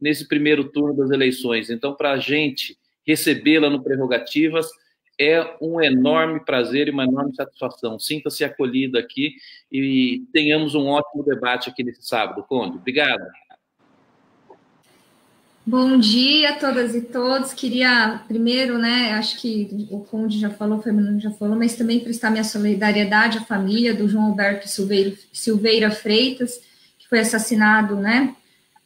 nesse primeiro turno das eleições. Então, para a gente recebê-la no Prerrogativas é um enorme prazer e uma enorme satisfação. Sinta-se acolhida aqui e tenhamos um ótimo debate aqui nesse sábado. Conde, obrigado. Bom dia a todas e todos. Queria primeiro, acho que o Conde já falou, o Fernando já falou, mas também prestar minha solidariedade à família do João Alberto Silveira Freitas, que foi assassinado,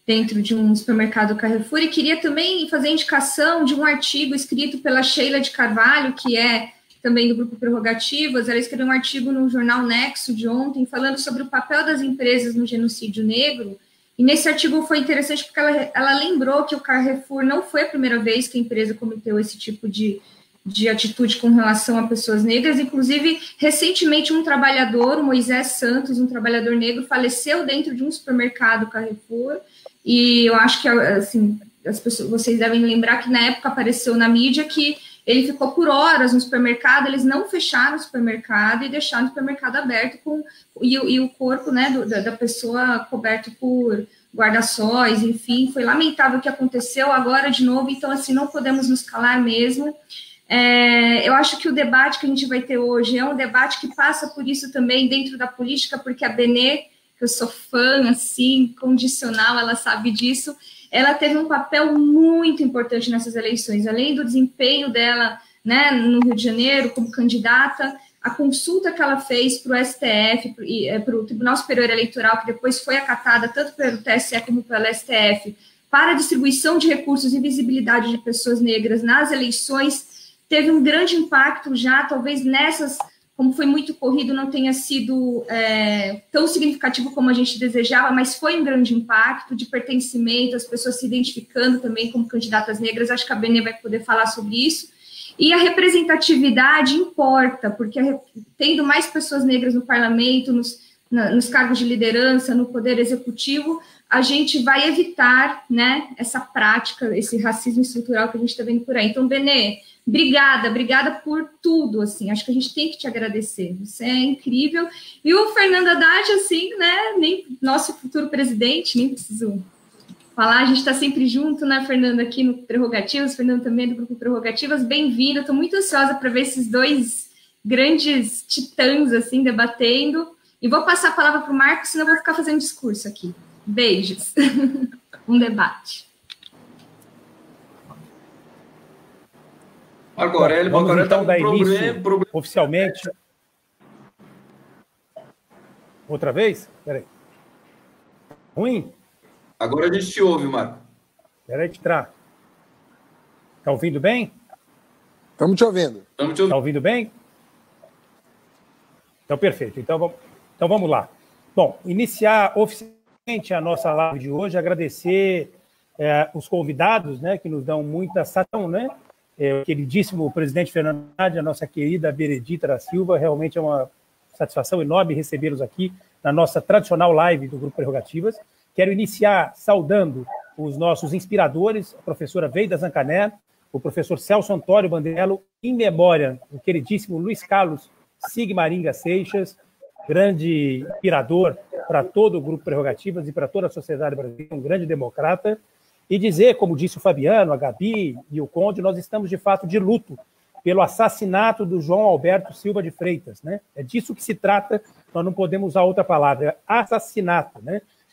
dentro de um supermercado Carrefour, e queria também fazer indicação de um artigo escrito pela Sheila de Carvalho, que é também do Grupo Prerrogativas. Ela escreveu um artigo no jornal Nexo de ontem, falando sobre o papel das empresas no genocídio negro, e nesse artigo foi interessante porque ela lembrou que o Carrefour não foi a primeira vez que a empresa cometeu esse tipo de atitude com relação a pessoas negras. Inclusive, recentemente, um trabalhador, o Moisés Santos, um trabalhador negro, faleceu dentro de um supermercado Carrefour, e eu acho que, assim, vocês devem lembrar que na época apareceu na mídia que ele ficou por horas no supermercado, eles não fecharam o supermercado e deixaram o supermercado aberto e o corpo, da pessoa coberto por guarda-sóis, enfim, foi lamentável o que aconteceu agora de novo, então, assim, não podemos nos calar mesmo. Eu acho que o debate que a gente vai ter hoje é um debate que passa por isso também dentro da política, porque a Benê, que eu sou fã, assim, condicional, ela sabe disso, ela teve um papel muito importante nessas eleições, além do desempenho dela, no Rio de Janeiro, como candidata, a consulta que ela fez para o STF, para o Tribunal Superior Eleitoral, que depois foi acatada tanto pelo TSE como pelo STF, para a distribuição de recursos e visibilidade de pessoas negras nas eleições, teve um grande impacto já, talvez nessas, como foi muito corrido, não tenha sido tão significativo como a gente desejava, mas foi um grande impacto de pertencimento, as pessoas se identificando também como candidatas negras. Acho que a Benê vai poder falar sobre isso. E a representatividade importa, porque tendo mais pessoas negras no parlamento, nos cargos de liderança, no poder executivo, a gente vai evitar, essa prática, esse racismo estrutural que a gente está vendo por aí. Então, Benê, obrigada por tudo, assim, acho que a gente tem que te agradecer, você é incrível. E o Fernando Haddad, assim, nem nosso futuro presidente, nem preciso falar, a gente está sempre junto, Fernando, aqui no Prerrogativas, Fernando também do Grupo Prerrogativas, bem-vindo, estou muito ansiosa para ver esses dois grandes titãs, assim, debatendo, e vou passar a palavra para o Marcos, senão eu vou ficar fazendo discurso aqui. Beijos. Um debate. Marco Aurélio, então dar início oficialmente. Outra vez? Peraí. Ruim? Agora a gente te ouve, Marco. Peraí, Está ouvindo bem? Estamos te ouvindo. Está ouvindo bem? Então, perfeito. Então vamos lá. Bom, iniciar oficialmente a nossa live de hoje, agradecer os convidados, que nos dão muita satisfação, o queridíssimo presidente Fernando Haddad, a nossa querida Benedita da Silva, realmente é uma satisfação enorme recebê-los aqui na nossa tradicional live do Grupo Prerrogativas. Quero iniciar saudando os nossos inspiradores, a professora Veida Zancané, o professor Celso Antônio Bandello, em memória do queridíssimo Luiz Carlos Sigmaringa Seixas, grande inspirador para todo o Grupo Prerrogativas e para toda a sociedade brasileira, um grande democrata, e dizer, como disse o Fabiano, a Gabi e o Conde, nós estamos de fato de luto pelo assassinato do João Alberto Silva de Freitas, É disso que se trata, nós não podemos usar outra palavra, é assassinato,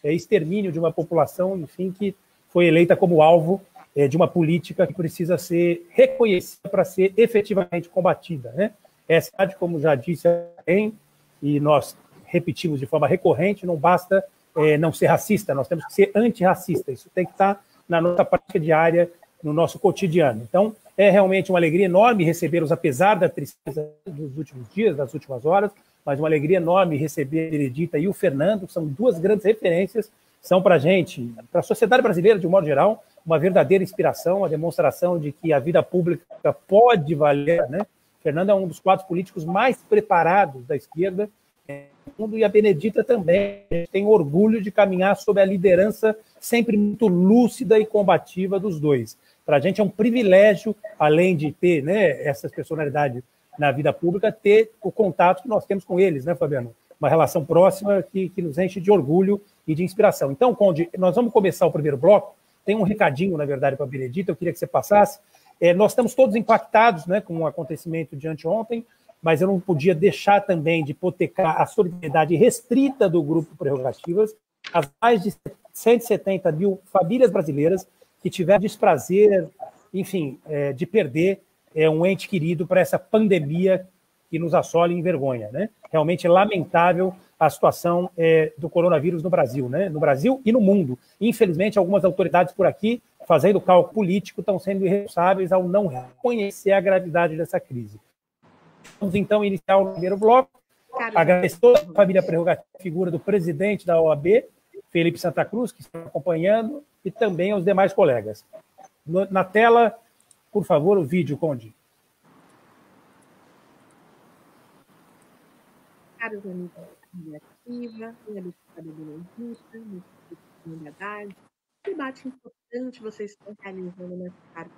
É extermínio de uma população, enfim, que foi eleita como alvo de uma política que precisa ser reconhecida para ser efetivamente combatida, Essa, como já disse alguém, e nós repetimos de forma recorrente, não basta não ser racista, nós temos que ser antirracista, isso tem que estar na nossa prática diária, no nosso cotidiano. Então, é realmente uma alegria enorme recebê-los, apesar da tristeza dos últimos dias, das últimas horas, mas uma alegria enorme receber a Benedita e o Fernando, que são duas grandes referências, são para a gente, para a sociedade brasileira, de um modo geral, uma verdadeira inspiração, uma demonstração de que a vida pública pode valer, Fernando é um dos quadros políticos mais preparados da esquerda, e a Benedita também. A gente tem orgulho de caminhar sob a liderança sempre muito lúcida e combativa dos dois. Para a gente é um privilégio, além de ter essas personalidades na vida pública, ter o contato que nós temos com eles, Fabiano? Uma relação próxima que nos enche de orgulho e de inspiração. Então, Conde, nós vamos começar o primeiro bloco tem um recadinho, na verdade, para a Benedita, eu queria que você passasse. Nós estamos todos impactados, né, com o acontecimento de anteontem, mas eu não podia deixar também de hipotecar a solidariedade restrita do Grupo Prerrogativas às mais de 170 mil famílias brasileiras que tiveram desprazer, enfim, de perder um ente querido para essa pandemia que nos assola e envergonha, né? Realmente lamentável a situação do coronavírus no Brasil, né? No Brasil e no mundo. Infelizmente, algumas autoridades por aqui, fazendo cálculo político, estão sendo irresponsáveis ao não reconhecer a gravidade dessa crise. Vamos, então, iniciar o primeiro bloco. Agradeço toda a família Prerrogativa, a figura do presidente da OAB, Felipe Santa Cruz, que está acompanhando, e também aos demais colegas. Na tela, por favor, o vídeo, Conde. Caros amigos da Ativa, minha deputada Benedita, minha comunidade, que debate importante vocês estão realizando nessa carta.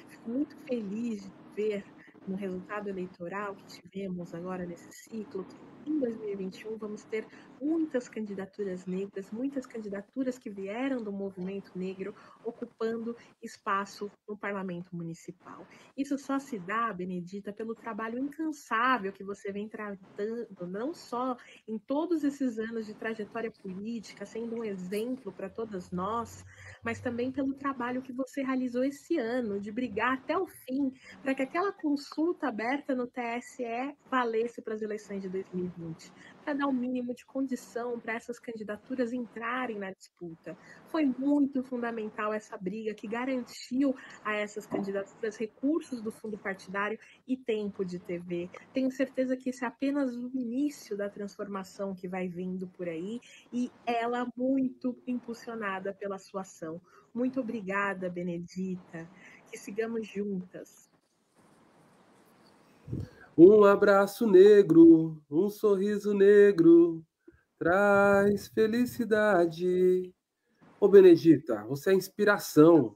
Fico muito feliz de ver no resultado eleitoral que tivemos agora nesse ciclo, que em 2021 vamos ter muitas candidaturas negras, muitas candidaturas que vieram do movimento negro ocupando espaço no parlamento municipal. Isso só se dá, Benedita, pelo trabalho incansável que você vem tratando, não só em todos esses anos de trajetória política, sendo um exemplo para todas nós, mas também pelo trabalho que você realizou esse ano, de brigar até o fim para que aquela consulta aberta no TSE valesse para as eleições de 2020, para dar o mínimo de condição para essas candidaturas entrarem na disputa. Foi muito fundamental essa briga que garantiu a essas candidaturas recursos do fundo partidário e tempo de TV. Tenho certeza que esse é apenas o início da transformação que vai vindo por aí e ela muito impulsionada pela sua ação. Muito obrigada, Benedita. Que sigamos juntas. Um abraço negro, um sorriso negro, traz felicidade. Ô Benedita, você é inspiração.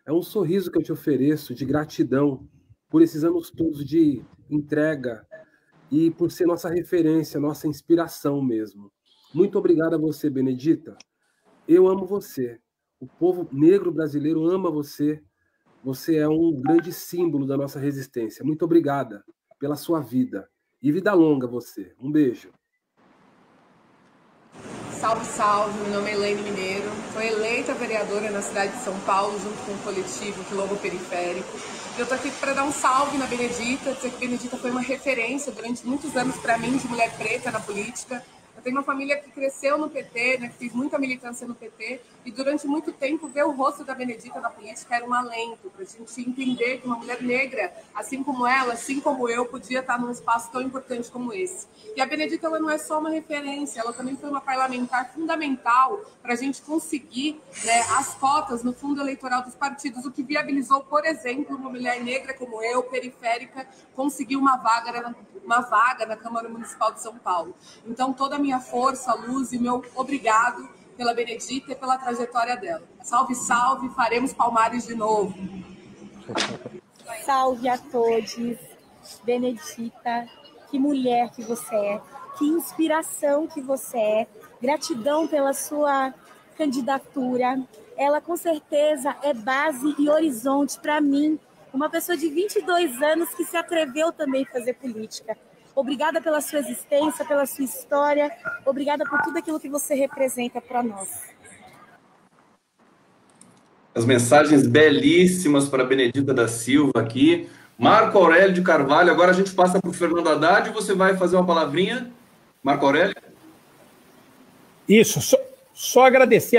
É um sorriso que eu te ofereço de gratidão por esses anos todos de entrega e por ser nossa referência, nossa inspiração mesmo. Muito obrigado a você, Benedita. Eu amo você. O povo negro brasileiro ama você. Você é um grande símbolo da nossa resistência. Muito obrigada pela sua vida. E vida longa você. Um beijo. Salve, salve. Meu nome é Elaine Mineiro. Fui eleita vereadora na cidade de São Paulo, junto com o coletivo Quilombo Periférico. Eu estou aqui para dar um salve na Benedita, dizer que Benedita foi uma referência durante muitos anos para mim, de mulher preta na política. Eu tenho uma família que cresceu no PT, né, que fez muita militância no PT, e durante muito tempo ver o rosto da Benedita na política era um alento, para a gente entender que uma mulher negra, assim como ela, assim como eu, podia estar num espaço tão importante como esse. E a Benedita, ela não é só uma referência, ela também foi uma parlamentar fundamental para a gente conseguir, né, as cotas no fundo eleitoral dos partidos, o que viabilizou, por exemplo, uma mulher negra como eu, periférica, conseguir uma vaga na Câmara Municipal de São Paulo. Então, toda a minha força, luz e meu obrigado pela Benedita e pela trajetória dela. Salve, salve, faremos Palmares de novo. Salve a todos. Benedita, que mulher que você é, que inspiração que você é. Gratidão pela sua candidatura. Ela, com certeza, é base e horizonte para mim, uma pessoa de 22 anos que se atreveu também a fazer política. Obrigada pela sua existência, pela sua história. Obrigada por tudo aquilo que você representa para nós. As mensagens belíssimas para Benedita da Silva aqui. Marco Aurélio de Carvalho. Agora a gente passa para o Fernando Haddad e você vai fazer uma palavrinha. Marco Aurélio? Isso, só agradecer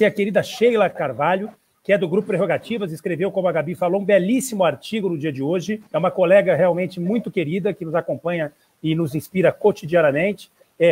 a querida Sheila Carvalho, que é do Grupo Prerrogativas, escreveu, como a Gabi falou, um belíssimo artigo no dia de hoje. É uma colega realmente muito querida, que nos acompanha e nos inspira cotidianamente.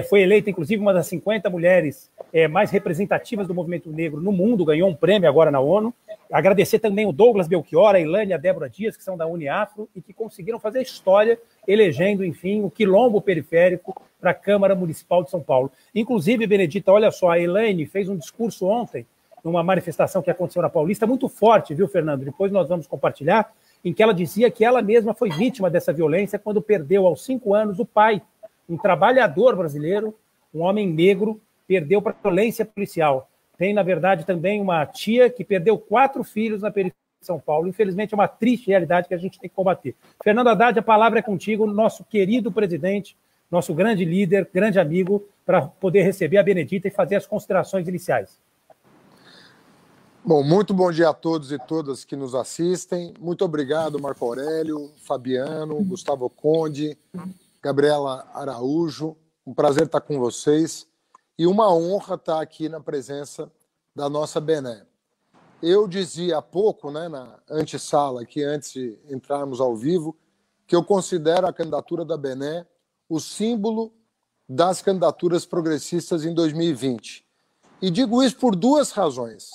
Foi eleita, inclusive, uma das 50 mulheres mais representativas do movimento negro no mundo, ganhou um prêmio agora na ONU. Agradecer também o Douglas Belchior, a Ilane e a Débora Dias, que são da Uniafro, e que conseguiram fazer história, elegendo, enfim, o Quilombo Periférico para a Câmara Municipal de São Paulo. Inclusive, Benedita, olha só, a Ilane fez um discurso ontem, numa manifestação que aconteceu na Paulista, muito forte, viu, Fernando? Depois nós vamos compartilhar, em que ela dizia que ela mesma foi vítima dessa violência quando perdeu aos 5 anos o pai, um trabalhador brasileiro, um homem negro, perdeu para a violência policial. tem, na verdade, também uma tia que perdeu 4 filhos na periferia de São Paulo. Infelizmente, é uma triste realidade que a gente tem que combater. Fernando Haddad, a palavra é contigo, nosso querido presidente, nosso grande líder, grande amigo, para poder receber a Benedita e fazer as considerações iniciais. Bom, muito bom dia a todos e todas que nos assistem. Muito obrigado, Marco Aurélio, Fabiano, Gustavo Conde, Gabriela Araújo. Um prazer estar com vocês e uma honra estar aqui na presença da nossa Bené. Eu dizia há pouco, né, na antessala, aqui antes de entrarmos ao vivo, que eu considero a candidatura da Bené o símbolo das candidaturas progressistas em 2020. E digo isso por 2 razões.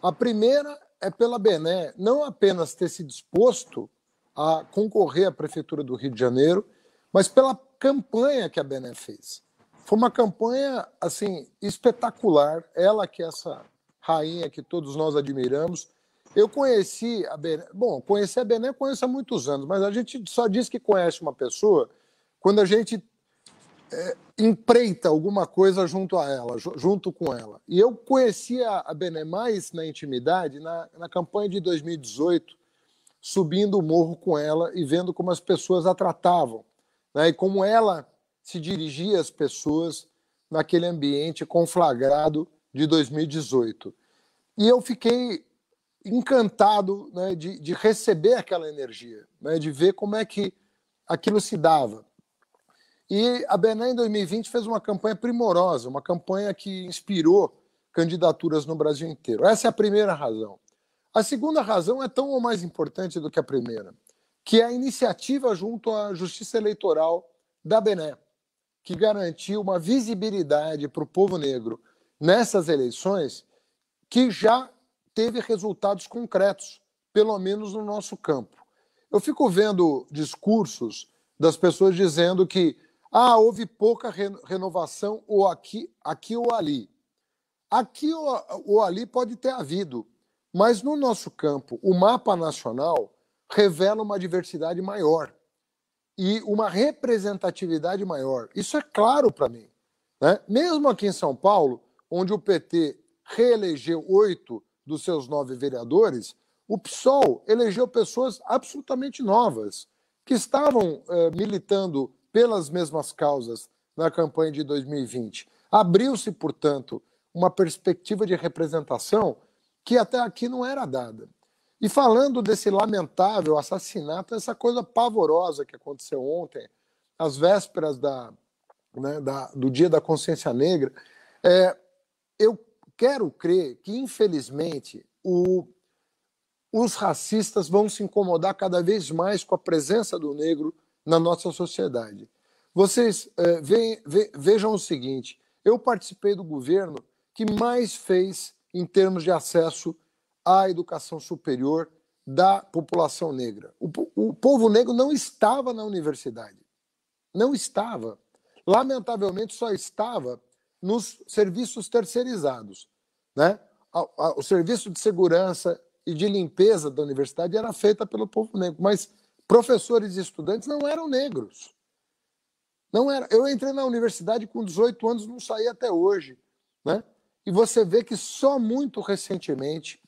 A primeira é pela Bené não apenas ter se disposto a concorrer à Prefeitura do Rio de Janeiro, mas pela campanha que a Bené fez. Foi uma campanha assim espetacular. Ela, que é essa rainha que todos nós admiramos. Eu conheci a Bené, conhecer a Bené conheço há muitos anos, mas a gente só diz que conhece uma pessoa quando a gente empreita alguma coisa junto a ela, junto com ela. E eu conheci a Bené mais na intimidade na campanha de 2018, subindo o morro com ela e vendo como as pessoas a tratavam, né, e como ela se dirigia às pessoas naquele ambiente conflagrado de 2018. E eu fiquei encantado, né, de receber aquela energia, né, de ver como é que aquilo se dava. E a Bené, em 2020, fez uma campanha primorosa, uma campanha que inspirou candidaturas no Brasil inteiro. Essa é a primeira razão. A segunda razão é tão ou mais importante do que a primeira, que é a iniciativa junto à Justiça Eleitoral da Bené, que garantiu uma visibilidade para o povo negro nessas eleições que já teve resultados concretos, pelo menos no nosso campo. Eu fico vendo discursos das pessoas dizendo que houve pouca renovação ou aqui ou ali. Aqui ou ali pode ter havido, mas no nosso campo, o mapa nacional revela uma diversidade maior e uma representatividade maior. Isso é claro para mim, né? Mesmo aqui em São Paulo, onde o PT reelegeu 8 dos seus 9 vereadores, o PSOL elegeu pessoas absolutamente novas, que estavam militando pelas mesmas causas na campanha de 2020. Abriu-se, portanto, uma perspectiva de representação que até aqui não era dada. E falando desse lamentável assassinato, essa coisa pavorosa que aconteceu ontem, às vésperas do Dia da Consciência Negra, eu quero crer que, infelizmente, os racistas vão se incomodar cada vez mais com a presença do negro na nossa sociedade. Vocês vejam o seguinte, eu participei do governo que mais fez em termos de acesso à educação superior da população negra. O povo negro não estava na universidade. Não estava. Lamentavelmente, só estava nos serviços terceirizados, né? O serviço de segurança e de limpeza da universidade era feita pelo povo negro, mas professores e estudantes não eram negros. Não era. Eu entrei na universidade com 18 anos, não saí até hoje, né? E você vê que só muito recentemente,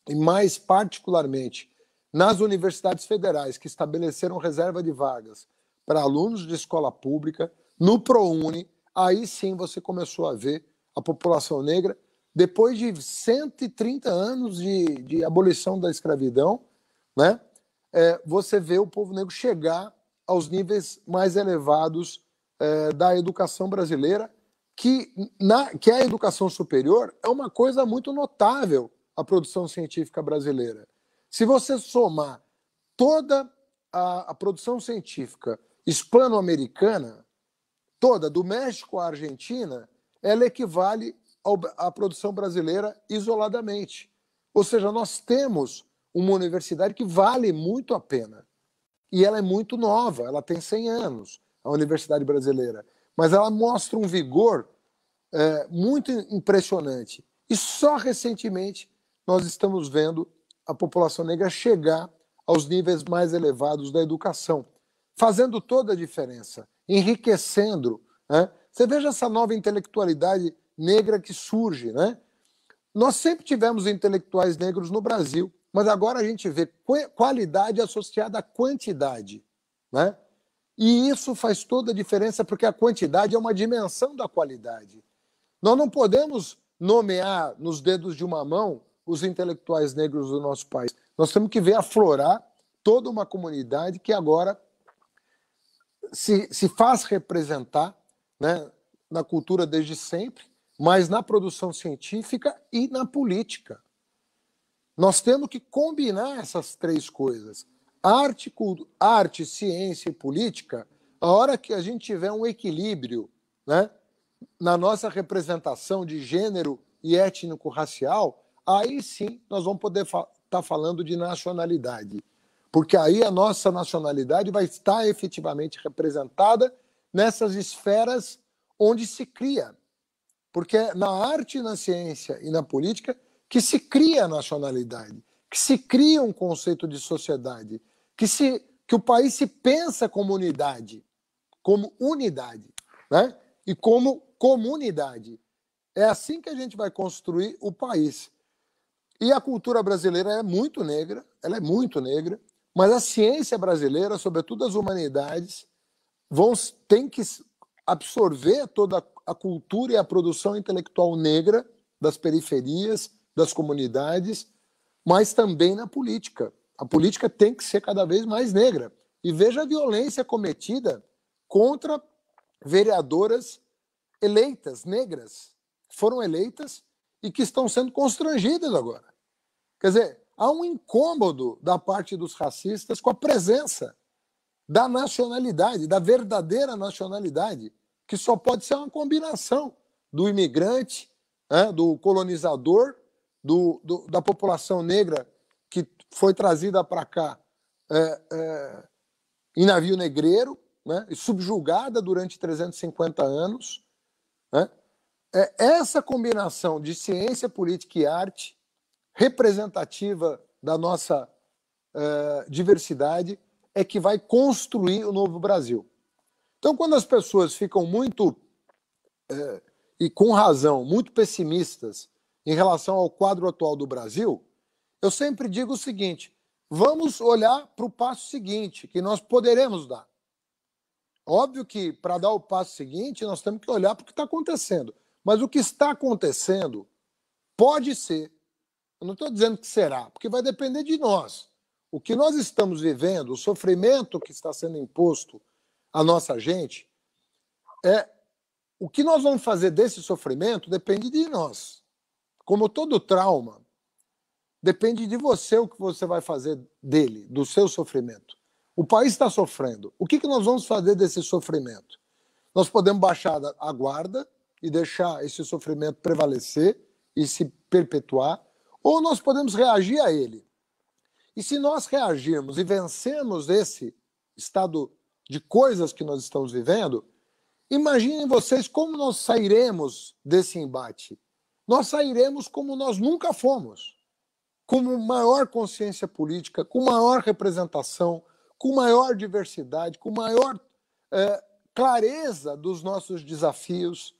e mais particularmente nas universidades federais que estabeleceram reserva de vagas para alunos de escola pública, no ProUni, aí sim você começou a ver a população negra, depois de 130 anos de abolição da escravidão, né? Você vê o povo negro chegar aos níveis mais elevados da educação brasileira, que é a educação superior, é uma coisa muito notável a produção científica brasileira. Se você somar toda a produção científica hispano-americana, toda, do México à Argentina, ela equivale à produção brasileira isoladamente. Ou seja, nós temos uma universidade que vale muito a pena. E ela é muito nova, ela tem 100 anos, a Universidade Brasileira. Mas ela mostra um vigor muito impressionante. E só recentemente nós estamos vendo a população negra chegar aos níveis mais elevados da educação, fazendo toda a diferença, enriquecendo, né? Você veja essa nova intelectualidade negra que surge, né? Nós sempre tivemos intelectuais negros no Brasil, mas agora a gente vê qualidade associada à quantidade, né? E isso faz toda a diferença, porque a quantidade é uma dimensão da qualidade. Nós não podemos nomear nos dedos de uma mão os intelectuais negros do nosso país. Nós temos que ver aflorar toda uma comunidade que agora se faz representar, né, na cultura desde sempre, mas na produção científica e na política. Nós temos que combinar essas três coisas. Arte, ciência e política, a hora que a gente tiver um equilíbrio, né, na nossa representação de gênero e étnico-racial, aí sim nós vamos poder estar falando de nacionalidade. Porque aí a nossa nacionalidade vai estar efetivamente representada nessas esferas onde se cria. Porque é na arte, na ciência e na política que se cria a nacionalidade, que se cria um conceito de sociedade, que o país se pensa como unidade, né? E como comunidade. É assim que a gente vai construir o país. E a cultura brasileira é muito negra, ela é muito negra, mas a ciência brasileira, sobretudo as humanidades, tem que absorver toda a cultura e a produção intelectual negra das periferias, das comunidades, mas também na política. A política tem que ser cada vez mais negra. E veja a violência cometida contra vereadoras eleitas, negras, que foram eleitas e que estão sendo constrangidas agora. Quer dizer, há um incômodo da parte dos racistas com a presença da nacionalidade, da verdadeira nacionalidade, que só pode ser uma combinação do imigrante, né, do colonizador, da população negra que foi trazida para cá em navio negreiro, né, e subjugada durante 350 anos. Né? Essa combinação de ciência, política e arte, representativa da nossa diversidade, é que vai construir o novo Brasil. Então, quando as pessoas ficam muito, e com razão, muito pessimistas em relação ao quadro atual do Brasil, eu sempre digo o seguinte: vamos olhar para o passo seguinte, que nós poderemos dar. Óbvio que, para dar o passo seguinte, nós temos que olhar para o que está acontecendo. Mas o que está acontecendo pode ser, eu não estou dizendo que será, porque vai depender de nós. O que nós estamos vivendo, o sofrimento que está sendo imposto à nossa gente, o que nós vamos fazer desse sofrimento depende de nós. Como todo trauma, depende de você o que você vai fazer dele, do seu sofrimento. O país está sofrendo. O que nós vamos fazer desse sofrimento? Nós podemos baixar a guarda e deixar esse sofrimento prevalecer e se perpetuar, ou nós podemos reagir a ele. E se nós reagirmos e vencemos esse estado de coisas que nós estamos vivendo, imaginem vocês como nós sairemos desse embate. Nós sairemos como nós nunca fomos, com maior consciência política, com maior representação, com maior diversidade, com maior clareza dos nossos desafios,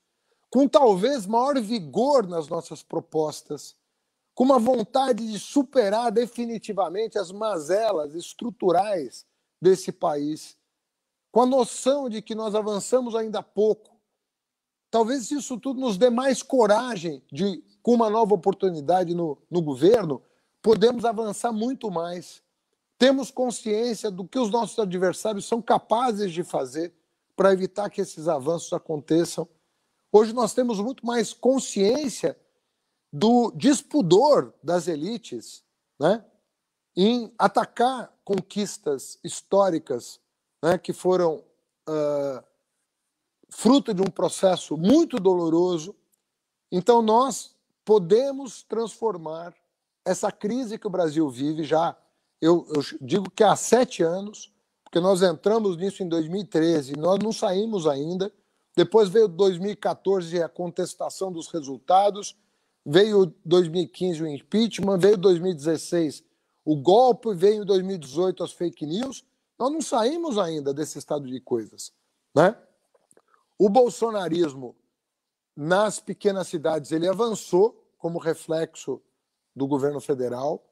com talvez maior vigor nas nossas propostas, com uma vontade de superar definitivamente as mazelas estruturais desse país, com a noção de que nós avançamos ainda pouco. Talvez isso tudo nos dê mais coragem de, com uma nova oportunidade no governo, podemos avançar muito mais. Temos consciência do que os nossos adversários são capazes de fazer para evitar que esses avanços aconteçam. Hoje nós temos muito mais consciência do despudor das elites, né, em atacar conquistas históricas, né, que foram fruto de um processo muito doloroso. Então nós podemos transformar essa crise que o Brasil vive já, eu digo que há 7 anos, porque nós entramos nisso em 2013, nós não saímos ainda. Depois veio 2014 a contestação dos resultados, veio 2015 o impeachment, veio 2016 o golpe, veio 2018 as fake news. Nós não saímos ainda desse estado de coisas, né? O bolsonarismo nas pequenas cidades ele avançou como reflexo do governo federal,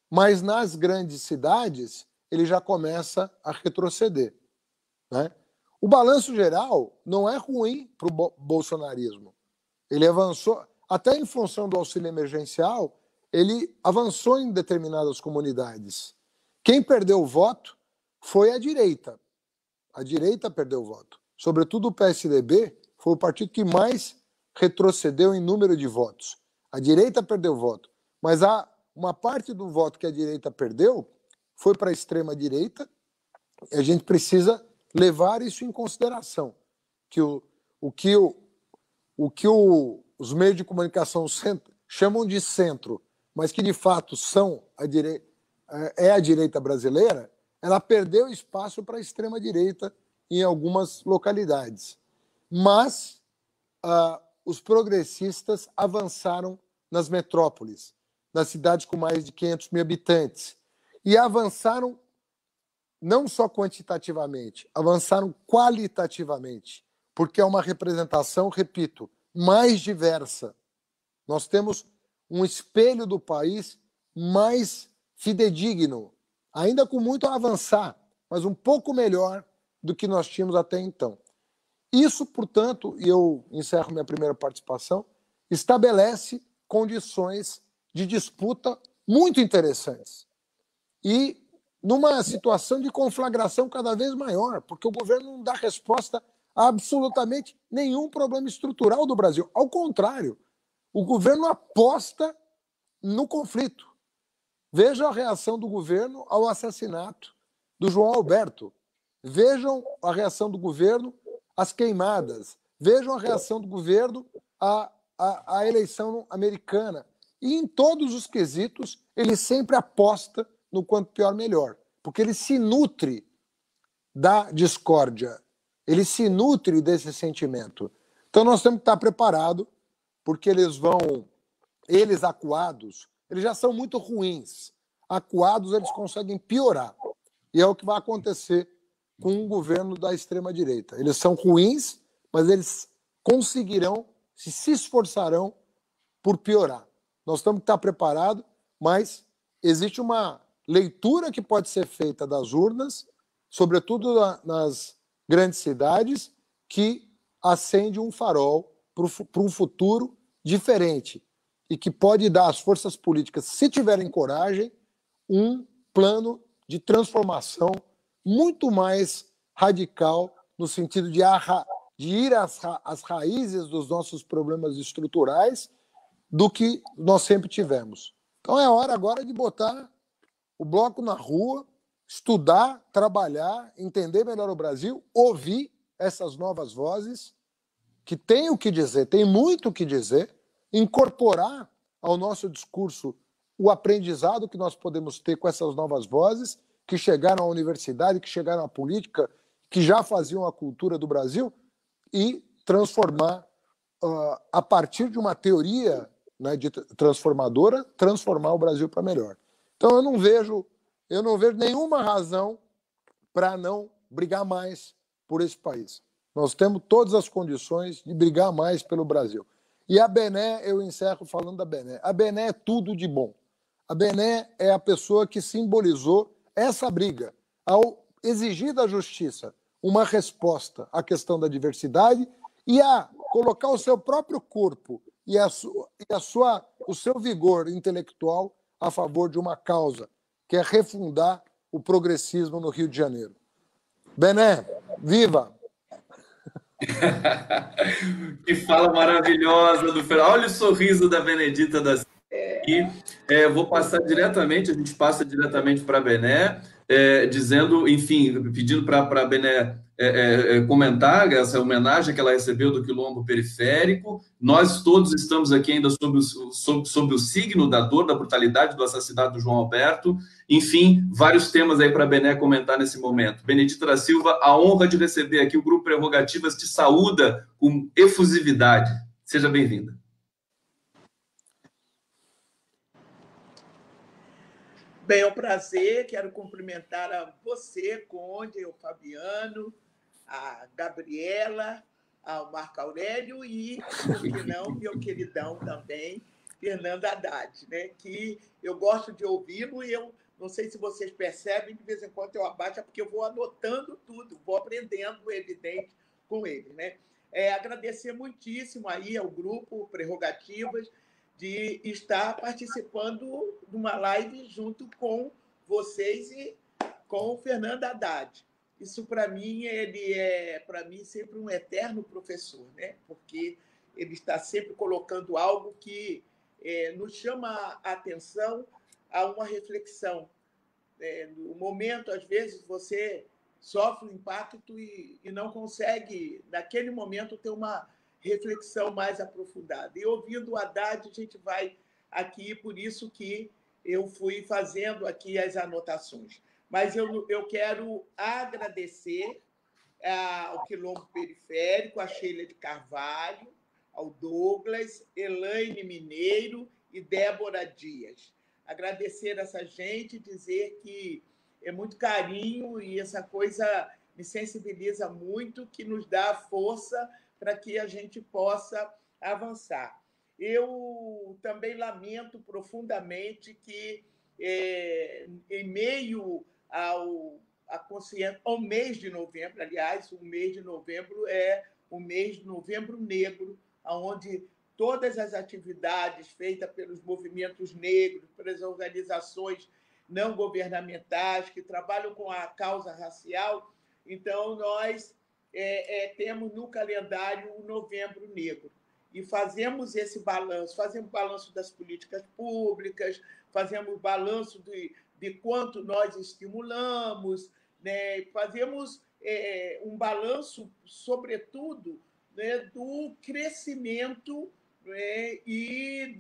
mas nas grandes cidades ele já começa a retroceder, né? O balanço geral não é ruim para o bolsonarismo. Ele avançou, até em função do auxílio emergencial, ele avançou em determinadas comunidades. Quem perdeu o voto foi a direita. A direita perdeu o voto. Sobretudo o PSDB foi o partido que mais retrocedeu em número de votos. A direita perdeu o voto. Mas uma parte do voto que a direita perdeu foi para a extrema-direita, e a gente precisa levar isso em consideração, que o que os meios de comunicação chamam de centro, mas que de fato são a direita brasileira, ela perdeu espaço para a extrema-direita em algumas localidades. Mas os progressistas avançaram nas metrópoles, nas cidades com mais de 500 mil habitantes, e avançaram não só quantitativamente, avançaram qualitativamente, porque é uma representação, repito, mais diversa. Nós temos um espelho do país mais fidedigno, ainda com muito a avançar, mas um pouco melhor do que nós tínhamos até então. Isso, portanto, e eu encerro minha primeira participação, estabelece condições de disputa muito interessantes. E numa situação de conflagração cada vez maior, porque o governo não dá resposta a absolutamente nenhum problema estrutural do Brasil. Ao contrário, o governo aposta no conflito. Veja a reação do governo ao assassinato do João Alberto. Vejam a reação do governo às queimadas. Vejam a reação do governo à eleição americana. E em todos os quesitos, ele sempre aposta no quanto pior, melhor. Porque ele se nutre da discórdia. Ele se nutre desse sentimento. Então nós temos que estar preparados, porque eles acuados, eles já são muito ruins. Acuados, eles conseguem piorar. E é o que vai acontecer com o governo da extrema-direita. Eles são ruins, mas eles conseguirão, se esforçarão por piorar. Nós temos que estar preparados, mas existe uma leitura que pode ser feita das urnas, sobretudo nas grandes cidades, que acende um farol para um futuro diferente e que pode dar às forças políticas, se tiverem coragem, um plano de transformação muito mais radical no sentido de ir às raízes dos nossos problemas estruturais do que nós sempre tivemos. Então é hora agora de botar o bloco na rua, estudar, trabalhar, entender melhor o Brasil, ouvir essas novas vozes que têm o que dizer, têm muito o que dizer, incorporar ao nosso discurso o aprendizado que nós podemos ter com essas novas vozes que chegaram à universidade, que chegaram à política, que já faziam a cultura do Brasil e transformar, a partir de uma teoria, né, transformadora, transformar o Brasil para melhor. Então eu não vejo nenhuma razão para não brigar mais por esse país. Nós temos todas as condições de brigar mais pelo Brasil. E a Bené, eu encerro falando da Bené. A Bené é tudo de bom. A Bené é a pessoa que simbolizou essa briga ao exigir da justiça uma resposta à questão da diversidade e a colocar o seu próprio corpo e o seu vigor intelectual a favor de uma causa, que é refundar o progressismo no Rio de Janeiro. Bené, viva! Que fala maravilhosa do Fernando. Olha o sorriso da Benedita da Silva. E vou passar diretamente, a gente passa diretamente para a Bené, dizendo, enfim, pedindo para a Bené comentar essa homenagem que ela recebeu do Quilombo Periférico. Nós todos estamos aqui ainda sob o signo da dor, da brutalidade do assassinato do João Alberto. Enfim, vários temas aí para a Bené comentar nesse momento. Benedita da Silva, a honra de receber aqui o Grupo Prerrogativas te saúda com efusividade. Seja bem-vinda. Bem, é um prazer. Quero cumprimentar a você, Conde, o Fabiano, a Gabriela, ao Marco Aurélio e, por que não, meu queridão também, Fernando Haddad, né? Que eu gosto de ouvi-lo e eu não sei se vocês percebem, de vez em quando eu abaixo, é porque eu vou anotando tudo, vou aprendendo, evidente, com ele, né? Agradecer muitíssimo aí ao grupo Prerrogativas de estar participando de uma live junto com vocês e com o Fernando Haddad. Isso, para mim, ele para mim, sempre um eterno professor, né? Porque ele está sempre colocando algo que nos chama a atenção a uma reflexão. No momento, às vezes, você sofre um impacto e não consegue, naquele momento, ter uma reflexão mais aprofundada. E ouvindo o Haddad, a gente vai aqui, por isso que eu fui fazendo aqui as anotações. Mas eu quero agradecer ao Quilombo Periférico, a Sheila de Carvalho, ao Douglas, Elaine Mineiro e Débora Dias. Agradecer essa gente, dizer que é muito carinho e essa coisa me sensibiliza muito, que nos dá força para que a gente possa avançar. Eu também lamento profundamente que, em meio ao mês de novembro, aliás, o mês de novembro é o mês de Novembro Negro, onde todas as atividades feitas pelos movimentos negros, pelas organizações não governamentais que trabalham com a causa racial, então nós temos no calendário o Novembro Negro e fazemos esse balanço, fazemos balanço das políticas públicas, fazemos balanço de quanto nós estimulamos, né? Fazemos um balanço, sobretudo, né, do crescimento, né, e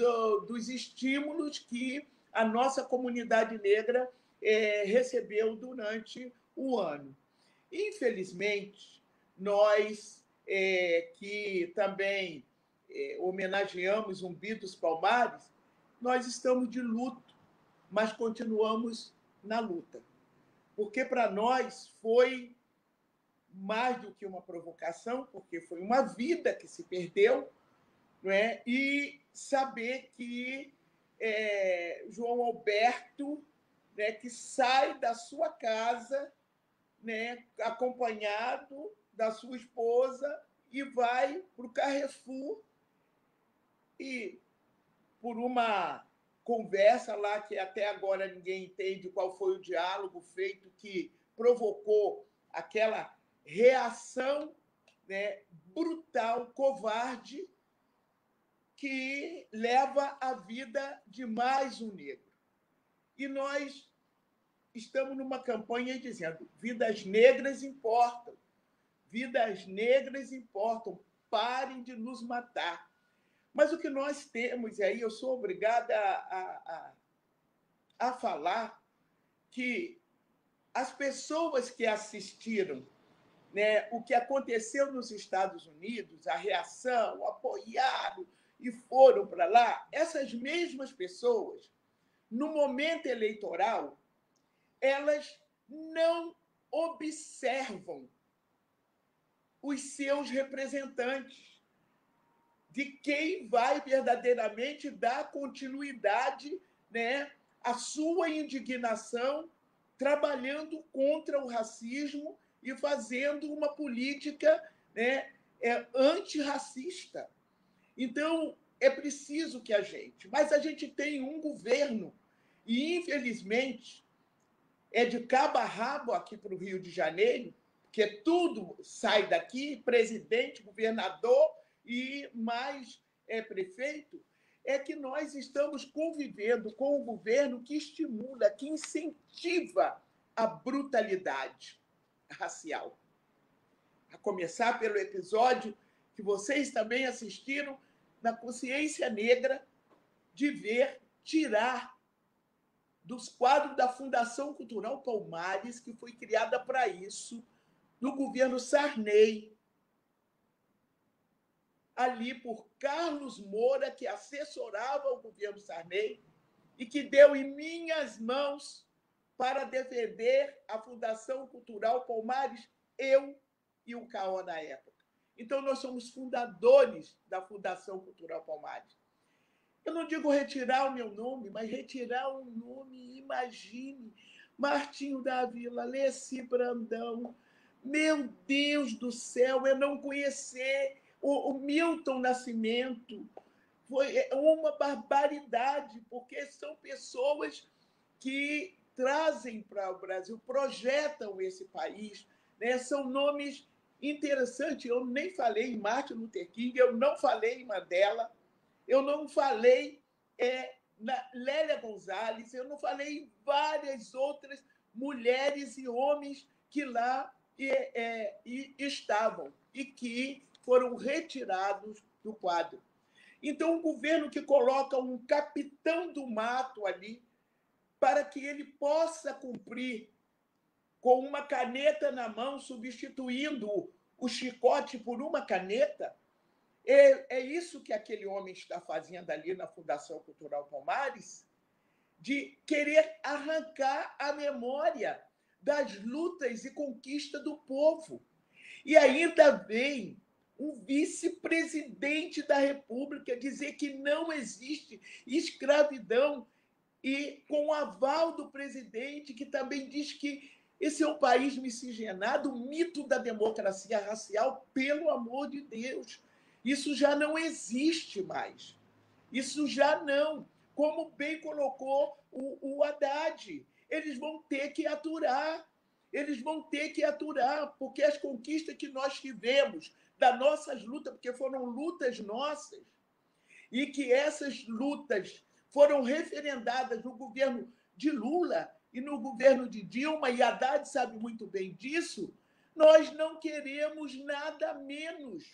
dos estímulos que a nossa comunidade negra recebeu durante o ano. Infelizmente, nós que também homenageamos Zumbi dos Palmares, nós estamos de luto, mas continuamos na luta. Porque para nós foi mais do que uma provocação, porque foi uma vida que se perdeu, não é? E saber que João Alberto, né, que sai da sua casa, né, acompanhado da sua esposa, e vai para o Carrefour e, por uma conversa lá que até agora ninguém entende qual foi o diálogo feito que provocou aquela reação, né, brutal, covarde, que leva à vida de mais um negro. E nós estamos numa campanha dizendo: vidas negras importam, vidas negras importam, parem de nos matar. Mas o que nós temos, e aí eu sou obrigada a falar, que as pessoas que assistiram, né, o que aconteceu nos Estados Unidos, a reação, apoiaram e foram para lá, essas mesmas pessoas, no momento eleitoral, elas não observam os seus representantes, de quem vai verdadeiramente dar continuidade, né, à sua indignação, trabalhando contra o racismo e fazendo uma política, né, antirracista. Então, é preciso que mas a gente tem um governo, e, infelizmente, é de cabo a rabo aqui para o Rio de Janeiro, que tudo sai daqui, presidente, governador e mais prefeito, é que nós estamos convivendo com um governo que estimula, que incentiva a brutalidade racial. A começar pelo episódio que vocês também assistiram na Consciência Negra, de ver tirar dos quadros da Fundação Cultural Palmares, que foi criada para isso, no governo Sarney, ali por Carlos Moura, que assessorava o governo Sarney e que deu em minhas mãos para defender a Fundação Cultural Palmares, eu e o Caó na época. Então, nós somos fundadores da Fundação Cultural Palmares. Eu não digo retirar o meu nome, mas retirar o nome, imagine, Martinho da Vila, Leci Brandão. Meu Deus do céu, eu não conhecer o Milton Nascimento. Foi uma barbaridade, porque são pessoas que trazem para o Brasil, projetam esse país, né? São nomes interessantes. Eu nem falei em Martin Luther King, eu não falei em Mandela, eu não falei na Lélia Gonzalez, eu não falei em várias outras mulheres e homens que lá estavam e que foram retirados do quadro. Então, um governo que coloca um capitão do mato ali para que ele possa cumprir com uma caneta na mão, substituindo o chicote por uma caneta, é isso que aquele homem está fazendo ali na Fundação Cultural Palmares, de querer arrancar a memória das lutas e conquistas do povo. E ainda vem um vice-presidente da República dizer que não existe escravidão, e com o aval do presidente, que também diz que esse é um país miscigenado, o mito da democracia racial, pelo amor de Deus. Isso já não existe mais. Isso já não. Como bem colocou o Haddad, eles vão ter que aturar. Eles vão ter que aturar, porque as conquistas que nós tivemos das nossas lutas, porque foram lutas nossas, e que essas lutas foram referendadas no governo de Lula e no governo de Dilma, e Haddad sabe muito bem disso, nós não queremos nada menos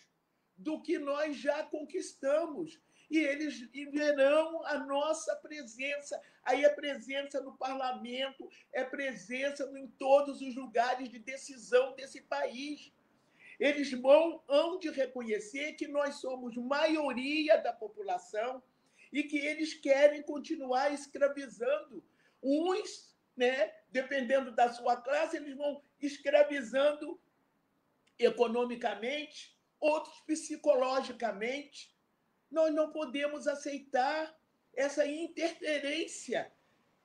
do que nós já conquistamos. E eles verão a nossa presença. Aí é presença no parlamento, é presença em todos os lugares de decisão desse país. Eles hão de reconhecer que nós somos maioria da população e que eles querem continuar escravizando. Uns, né, dependendo da sua classe, eles vão escravizando economicamente, outros psicologicamente. Nós não podemos aceitar essa interferência.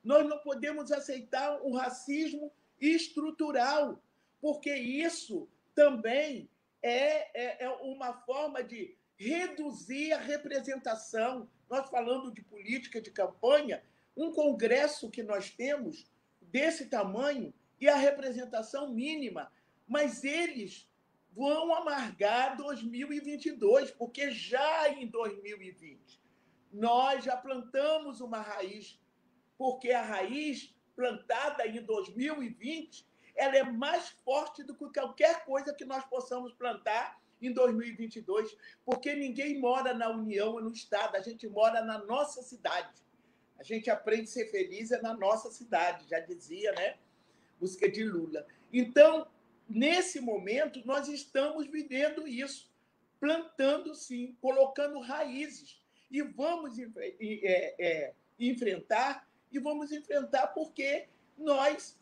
Nós não podemos aceitar o racismo estrutural, porque isso também é uma forma de reduzir a representação. Nós falando de política de campanha, um congresso que nós temos desse tamanho e a representação mínima, mas eles vão amargar 2022, porque já em 2020 nós já plantamos uma raiz, porque a raiz plantada em 2020 ela é mais forte do que qualquer coisa que nós possamos plantar em 2022, porque ninguém mora na União ou no Estado, a gente mora na nossa cidade. A gente aprende a ser feliz na nossa cidade, já dizia, né? Música de Lula. Então, nesse momento, nós estamos vivendo isso, plantando, sim, colocando raízes. E vamos enfrentar, porque nós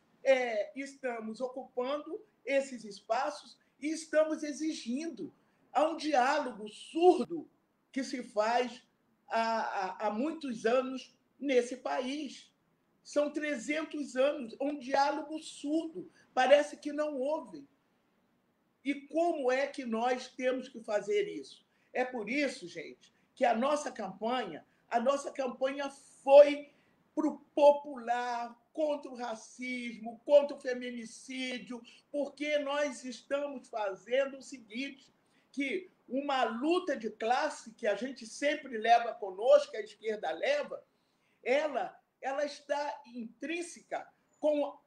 estamos ocupando esses espaços e estamos exigindo. Há um diálogo surdo que se faz há muitos anos nesse país. São 300 anos, um diálogo surdo. Parece que não ouvem. E como é que nós temos que fazer isso? É por isso, gente, que a nossa campanha foi para o popular, contra o racismo, contra o feminicídio, porque nós estamos fazendo o seguinte, que uma luta de classe que a gente sempre leva conosco, a esquerda leva, ela está intrínseca com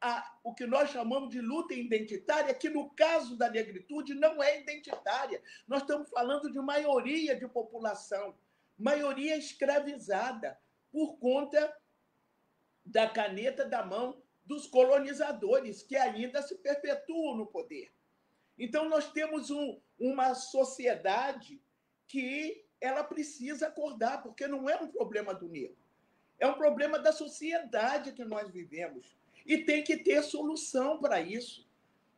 o que nós chamamos de luta identitária, que no caso da negritude não é identitária. Nós estamos falando de maioria de população, maioria escravizada por conta da caneta da mão dos colonizadores, que ainda se perpetuam no poder. Então, nós temos uma sociedade que ela precisa acordar, porque não é um problema do negro. É um problema da sociedade que nós vivemos. E tem que ter solução para isso.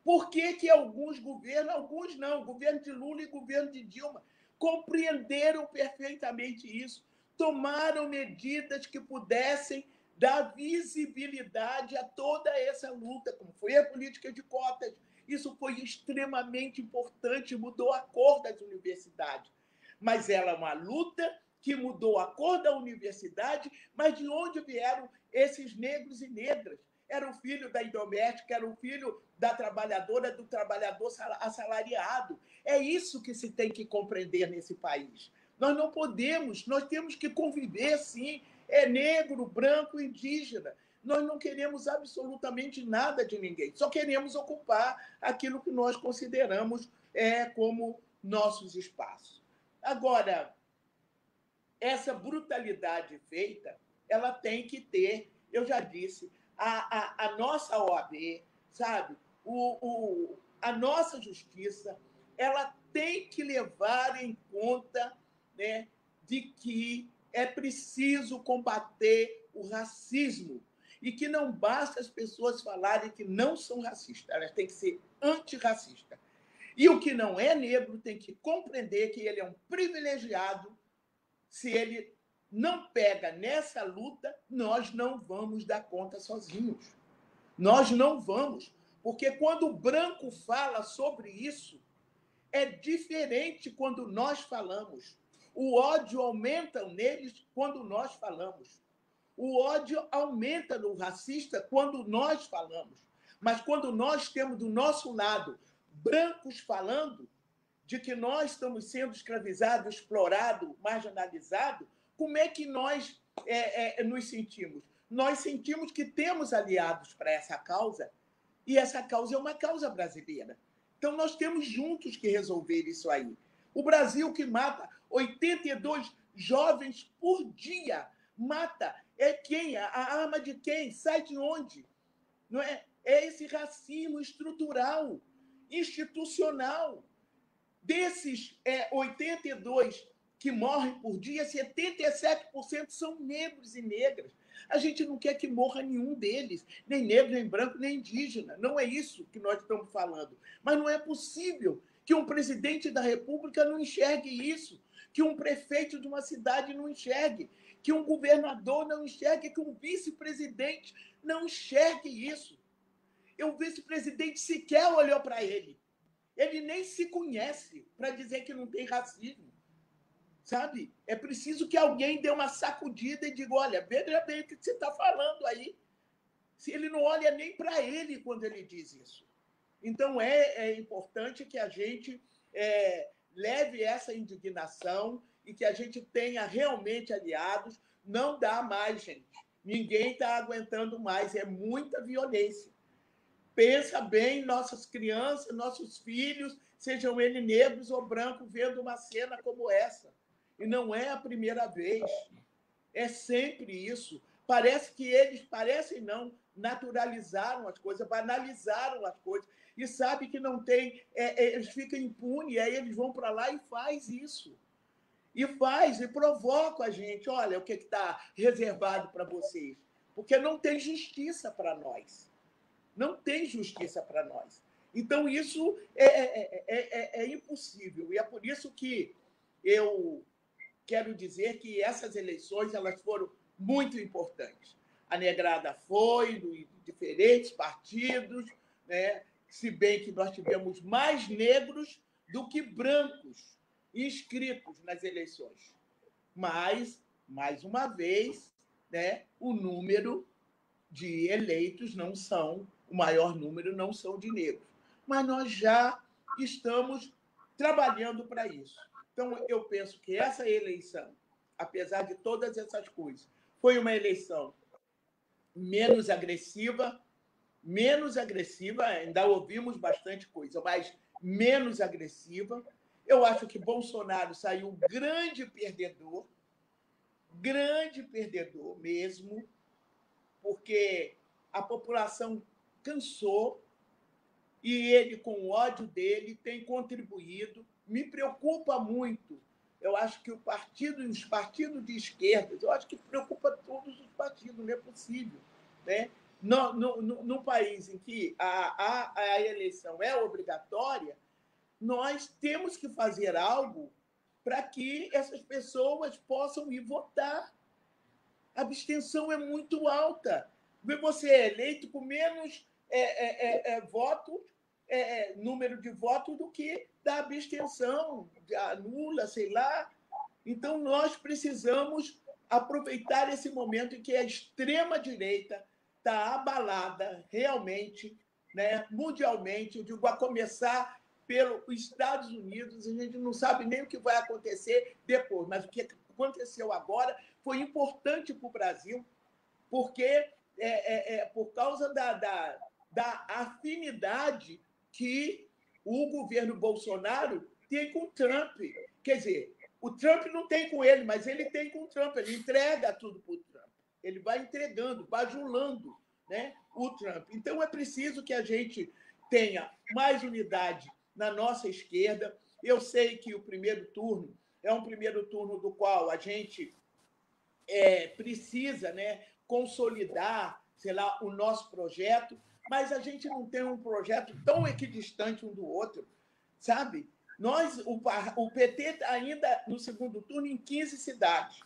Por que alguns governos, alguns não, o governo de Lula e o governo de Dilma, compreenderam perfeitamente isso, tomaram medidas que pudessem dar visibilidade a toda essa luta, como foi a política de cotas. Isso foi extremamente importante, mudou a cor das universidades. Mas ela é uma luta que mudou a cor da universidade, mas de onde vieram esses negros e negras? Era o filho da doméstica, era o filho da trabalhadora, do trabalhador assalariado. É isso que se tem que compreender nesse país. Nós não podemos, nós temos que conviver, sim, negro, branco, indígena. Nós não queremos absolutamente nada de ninguém, só queremos ocupar aquilo que nós consideramos como nossos espaços. Agora, essa brutalidade feita, ela tem que ter, eu já disse, a nossa OAB, sabe? A nossa justiça, ela tem que levar em conta, né, de que é preciso combater o racismo e que não basta as pessoas falarem que não são racistas, elas têm que ser antirracistas. E o que não é negro tem que compreender que ele é um privilegiado. Se ele não pega nessa luta, nós não vamos dar conta sozinhos. Nós não vamos. Porque quando o branco fala sobre isso, é diferente quando nós falamos. O ódio aumenta neles quando nós falamos. O ódio aumenta no racista quando nós falamos. Mas quando nós temos do nosso lado brancos falando de que nós estamos sendo escravizados, explorados, marginalizados, como é que nós nos sentimos? Nós sentimos que temos aliados para essa causa, e essa causa é uma causa brasileira. Então, nós temos juntos que resolver isso aí. O Brasil que mata 82 jovens por dia, mata. É quem? A arma de quem? Sai de onde? Não é? É esse racismo estrutural, institucional. Desses 82 que morrem por dia, 77% são negros e negras. A gente não quer que morra nenhum deles, nem negro, nem branco, nem indígena. Não é isso que nós estamos falando. Mas não é possível que um presidente da República não enxergue isso, que um prefeito de uma cidade não enxergue, que um governador não enxergue, que um vice-presidente não enxergue isso. E o vice-presidente sequer olhou para ele. Ele nem se conhece para dizer que não tem racismo. Sabe? É preciso que alguém dê uma sacudida e diga, olha, veja bem o que você está falando aí. Se ele não olha nem para ele quando ele diz isso. Então, é importante que a gente leve essa indignação e que a gente tenha realmente aliados. Não dá mais, gente. Ninguém está aguentando mais. É muita violência. Pensa bem, nossas crianças, nossos filhos, sejam eles negros ou brancos, vendo uma cena como essa. E não é a primeira vez. É sempre isso. Parece que eles, naturalizaram as coisas, banalizaram as coisas. E sabe que não tem... eles ficam impunes, aí eles vão para lá e faz isso. E provoca a gente. Olha o que está reservado para vocês. Porque não tem justiça para nós. Não tem justiça para nós. Então, isso é impossível. E é por isso que eu quero dizer que essas eleições elas foram muito importantes. A negrada foi, de diferentes partidos, né? Se bem que nós tivemos mais negros do que brancos inscritos nas eleições. Mas, mais uma vez, né, o número de eleitos o maior número não são de negros. Mas nós já estamos trabalhando para isso. Então, eu penso que essa eleição, apesar de todas essas coisas, foi uma eleição menos agressiva, ainda ouvimos bastante coisa, mas menos agressiva. Eu acho que Bolsonaro saiu grande perdedor mesmo, porque a população cansou e ele, com o ódio dele, tem contribuído. Me preocupa muito. Eu acho que os partidos de esquerda, eu acho que preocupa todos os partidos, não é possível. Né? Num país em que a eleição é obrigatória, nós temos que fazer algo para que essas pessoas possam ir votar. A abstenção é muito alta. Você é eleito com menos votos, número de votos do que da abstenção, da nula, sei lá. Então, nós precisamos aproveitar esse momento em que a extrema-direita está abalada realmente, né, mundialmente, eu digo, a começar pelos Estados Unidos. A gente não sabe nem o que vai acontecer depois, mas o que aconteceu agora foi importante para o Brasil, porque por causa da afinidade que o governo Bolsonaro tem com o Trump. Quer dizer, o Trump não tem com ele, mas ele tem com o Trump. Ele entrega tudo para o Trump. Ele vai entregando, bajulando, né, o Trump. Então, é preciso que a gente tenha mais unidade na nossa esquerda. Eu sei que o primeiro turno é um primeiro turno do qual a gente precisa, né, consolidar, sei lá, o nosso projeto, mas a gente não tem um projeto tão equidistante um do outro, sabe? O PT ainda no segundo turno em 15 cidades.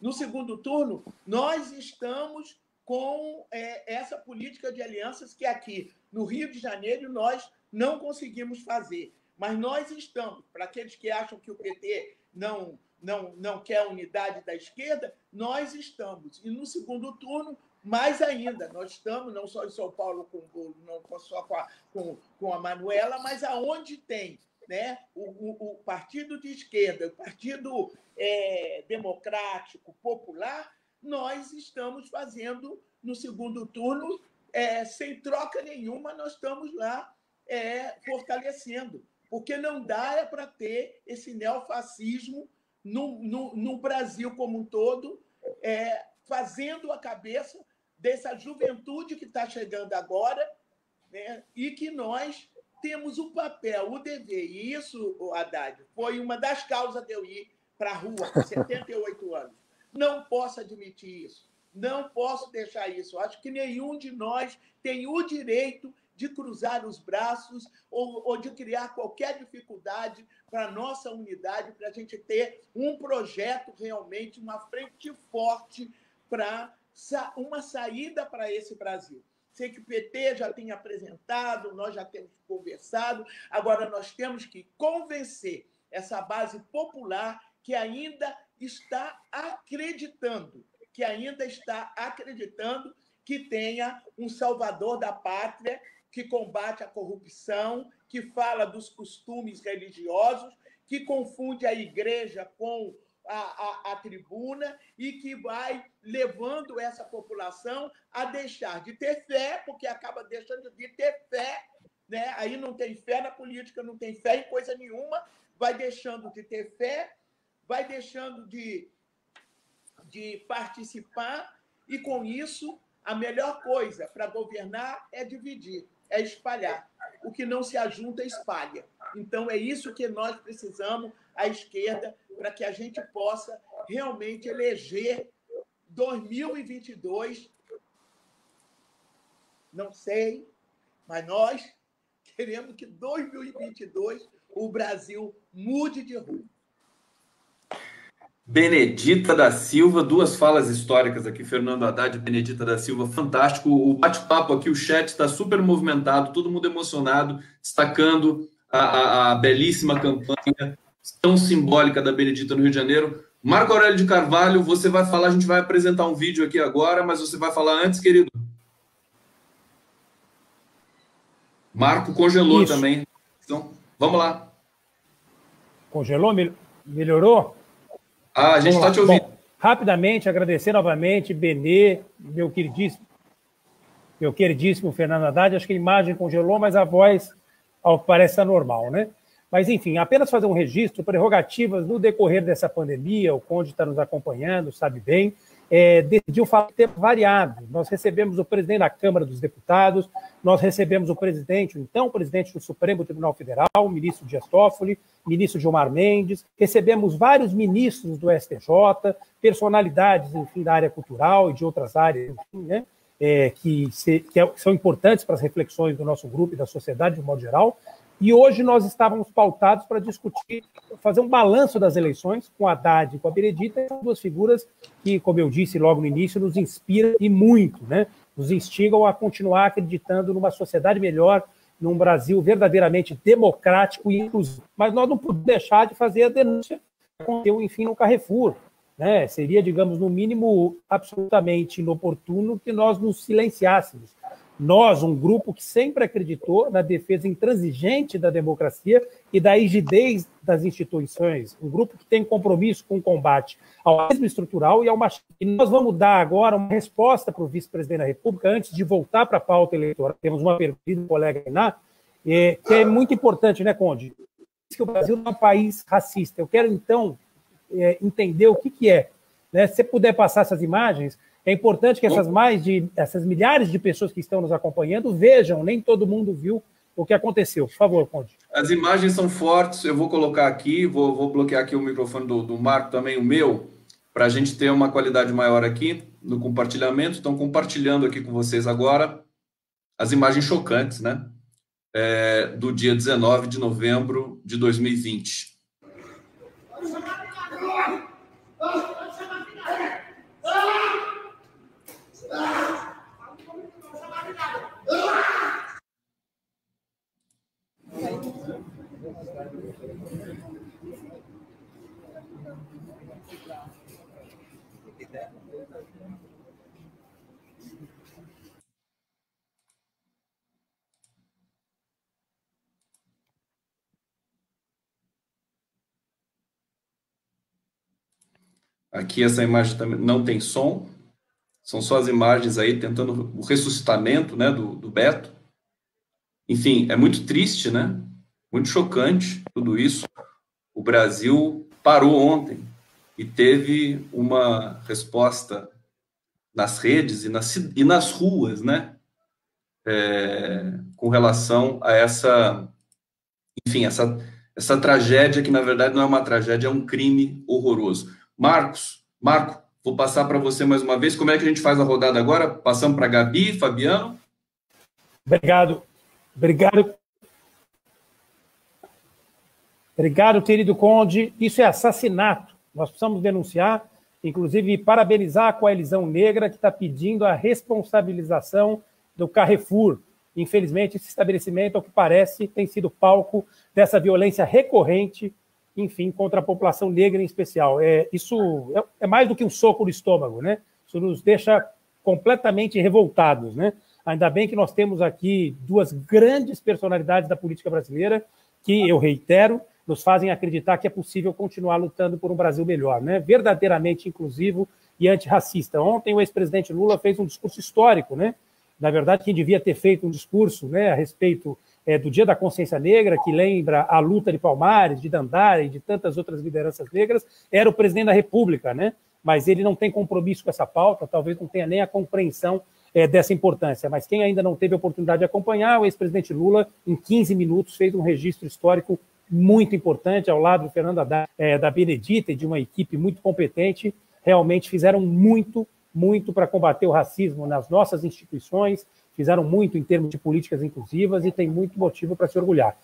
No segundo turno, nós estamos com essa política de alianças que aqui no Rio de Janeiro nós não conseguimos fazer. Mas nós estamos, para aqueles que acham que o PT não quer a unidade da esquerda, nós estamos. E no segundo turno, mais ainda, nós estamos não só em São Paulo com o Bolo, não só com a Manuela, mas aonde tem, né, o partido de esquerda, o partido democrático, popular, nós estamos fazendo no segundo turno, sem troca nenhuma, nós estamos lá fortalecendo, porque não dá para ter esse neofascismo no Brasil como um todo, fazendo a cabeça dessa juventude que está chegando agora, né, e que nós temos o papel, o dever. E isso, Haddad, foi uma das causas de eu ir para a rua com 78 anos. Não posso admitir isso. Não posso deixar isso. Acho que nenhum de nós tem o direito de cruzar os braços ou de criar qualquer dificuldade para a nossa unidade, para a gente ter um projeto realmente, uma frente forte para uma saída para esse Brasil. Sei que o PT já tem apresentado, nós já temos conversado, agora nós temos que convencer essa base popular que ainda está acreditando, que tenha um salvador da pátria, que combate a corrupção, que fala dos costumes religiosos, que confunde a igreja com a tribuna e que vai levando essa população a deixar de ter fé, porque acaba deixando de ter fé, né? Aí não tem fé na política, não tem fé em coisa nenhuma, vai deixando de ter fé, vai deixando de participar, e com isso a melhor coisa para governar é dividir, é espalhar. O que não se ajunta, espalha. Então, é isso que nós precisamos, a esquerda, para que a gente possa realmente eleger 2022. Não sei, mas nós queremos que 2022 o Brasil mude de rumo. Benedita da Silva, duas falas históricas aqui, Fernando Haddad e Benedita da Silva, fantástico. O bate-papo aqui, o chat está super movimentado, todo mundo emocionado, destacando a belíssima campanha tão simbólica da Benedita no Rio de Janeiro. Marco Aurélio de Carvalho, você vai falar, a gente vai apresentar um vídeo aqui agora, mas você vai falar antes, querido? Marco congelou isso também. Então, vamos lá. Congelou? Melhorou? A gente está te ouvindo. Bom, rapidamente, agradecer novamente, Benê, meu queridíssimo Fernando Haddad. Acho que a imagem congelou, mas a voz parece estar normal, né? Mas, enfim, apenas fazer um registro, prerrogativas no decorrer dessa pandemia, o Conde está nos acompanhando, sabe bem, decidiu falar de tempo variado. Nós recebemos o presidente da Câmara dos Deputados, nós recebemos o presidente do Supremo Tribunal Federal, o ministro Dias Toffoli, ministro Gilmar Mendes, recebemos vários ministros do STJ, personalidades, enfim, da área cultural e de outras áreas, enfim, né, que são importantes para as reflexões do nosso grupo e da sociedade, de um modo geral. E hoje nós estávamos pautados para discutir, fazer um balanço das eleições com a Haddad e com a Benedita, são duas figuras que, como eu disse logo no início, nos inspiram e muito, né? Nos instigam a continuar acreditando numa sociedade melhor, num Brasil verdadeiramente democrático e inclusivo. Mas nós não podemos deixar de fazer a denúncia que aconteceu, enfim, no Carrefour. Né? Seria, digamos, no mínimo, absolutamente inoportuno que nós nos silenciássemos. Nós, um grupo que sempre acreditou na defesa intransigente da democracia e da rigidez das instituições, um grupo que tem compromisso com o combate ao racismo estrutural e ao machismo. E nós vamos dar agora uma resposta para o vice-presidente da República, antes de voltar para a pauta eleitoral. Temos uma pergunta do colega Iná, que é muito importante, né, Conde? Diz que o Brasil não é um país racista. Eu quero, então, entender o que é. Né? Se você puder passar essas imagens, é importante que essas milhares de pessoas que estão nos acompanhando vejam, nem todo mundo viu o que aconteceu. Por favor, Conde. As imagens são fortes, eu vou colocar aqui, vou bloquear aqui o microfone do Marco, também o meu, para a gente ter uma qualidade maior aqui no compartilhamento. Estão compartilhando aqui com vocês agora as imagens chocantes, né? Do dia 19 de novembro de 2020. Aqui essa imagem também não tem som, são só as imagens aí tentando o ressuscitamento, né, do Beto. Enfim, é muito triste, né? Muito chocante tudo isso. O Brasil parou ontem e teve uma resposta nas redes e nas ruas, né? Com relação a essa tragédia que, na verdade, não é uma tragédia, é um crime horroroso. Marco, vou passar para você mais uma vez. Como é que a gente faz a rodada agora? Passamos para Gabi, Fabiano. Obrigado, querido Conde. Isso é assassinato. Nós precisamos denunciar, inclusive parabenizar a Coalizão Negra, que está pedindo a responsabilização do Carrefour. Infelizmente, esse estabelecimento, ao que parece, tem sido palco dessa violência recorrente, enfim, contra a população negra em especial. Isso é mais do que um soco no estômago, né? Isso nos deixa completamente revoltados, né? Ainda bem que nós temos aqui duas grandes personalidades da política brasileira que, eu reitero, nos fazem acreditar que é possível continuar lutando por um Brasil melhor, né? Verdadeiramente inclusivo e antirracista. Ontem o ex-presidente Lula fez um discurso histórico, né? Na verdade, quem devia ter feito um discurso, né, a respeito do Dia da Consciência Negra, que lembra a luta de Palmares, de Dandara e de tantas outras lideranças negras, era o presidente da República, né? Mas ele não tem compromisso com essa pauta, talvez não tenha nem a compreensão dessa importância. Mas quem ainda não teve a oportunidade de acompanhar, o ex-presidente Lula, em 15 minutos, fez um registro histórico muito importante, ao lado do Fernando Haddad, da Benedita e de uma equipe muito competente. Realmente fizeram muito para combater o racismo nas nossas instituições, fizeram muito em termos de políticas inclusivas e tem muito motivo para se orgulhar.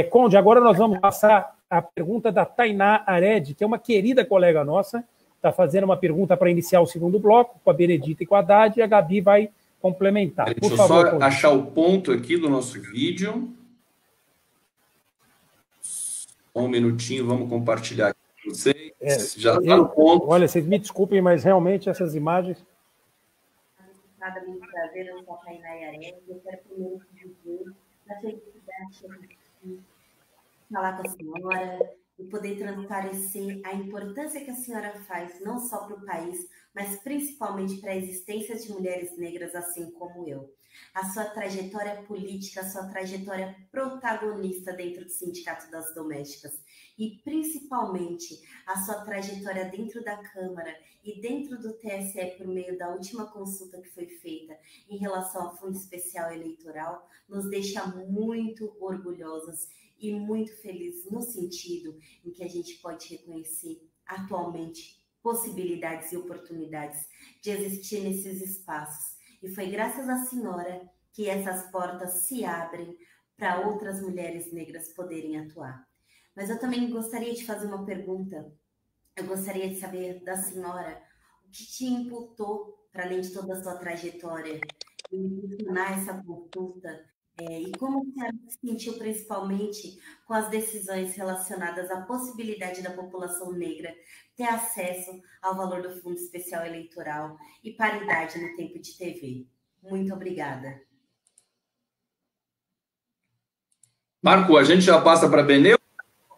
Conde, agora nós vamos passar a pergunta da Tainá Ared, que é uma querida colega nossa, está fazendo uma pergunta para iniciar o segundo bloco, com a Benedita e com a Haddad, e a Gabi vai complementar. Por favor, só achar o ponto aqui do nosso vídeo. Um minutinho, vamos compartilhar aqui com vocês. Já está no ponto. Olha, vocês me desculpem, mas realmente essas imagens... Muito prazer, eu sou a Tainá Ared. Eu quero primeiro dizer a felicidade de falar com a senhora e poder transparecer a importância que a senhora faz, não só para o país, mas principalmente para a existência de mulheres negras assim como eu. A sua trajetória política, a sua trajetória protagonista dentro do Sindicato das Domésticas e principalmente a sua trajetória dentro da Câmara e dentro do TSE por meio da última consulta que foi feita em relação ao Fundo Especial Eleitoral nos deixa muito orgulhosas e muito felizes no sentido em que a gente pode reconhecer atualmente possibilidades e oportunidades de existir nesses espaços. E foi graças à senhora que essas portas se abrem para outras mulheres negras poderem atuar. Mas eu também gostaria de fazer uma pergunta. Eu gostaria de saber da senhora o que te imputou, para além de toda a sua trajetória, em impulsionar essa consulta, e como a senhora se sentiu principalmente com as decisões relacionadas à possibilidade da população negra ter acesso ao valor do Fundo Especial Eleitoral e paridade no tempo de TV. Muito obrigada. Marco, a gente já passa para a Benê?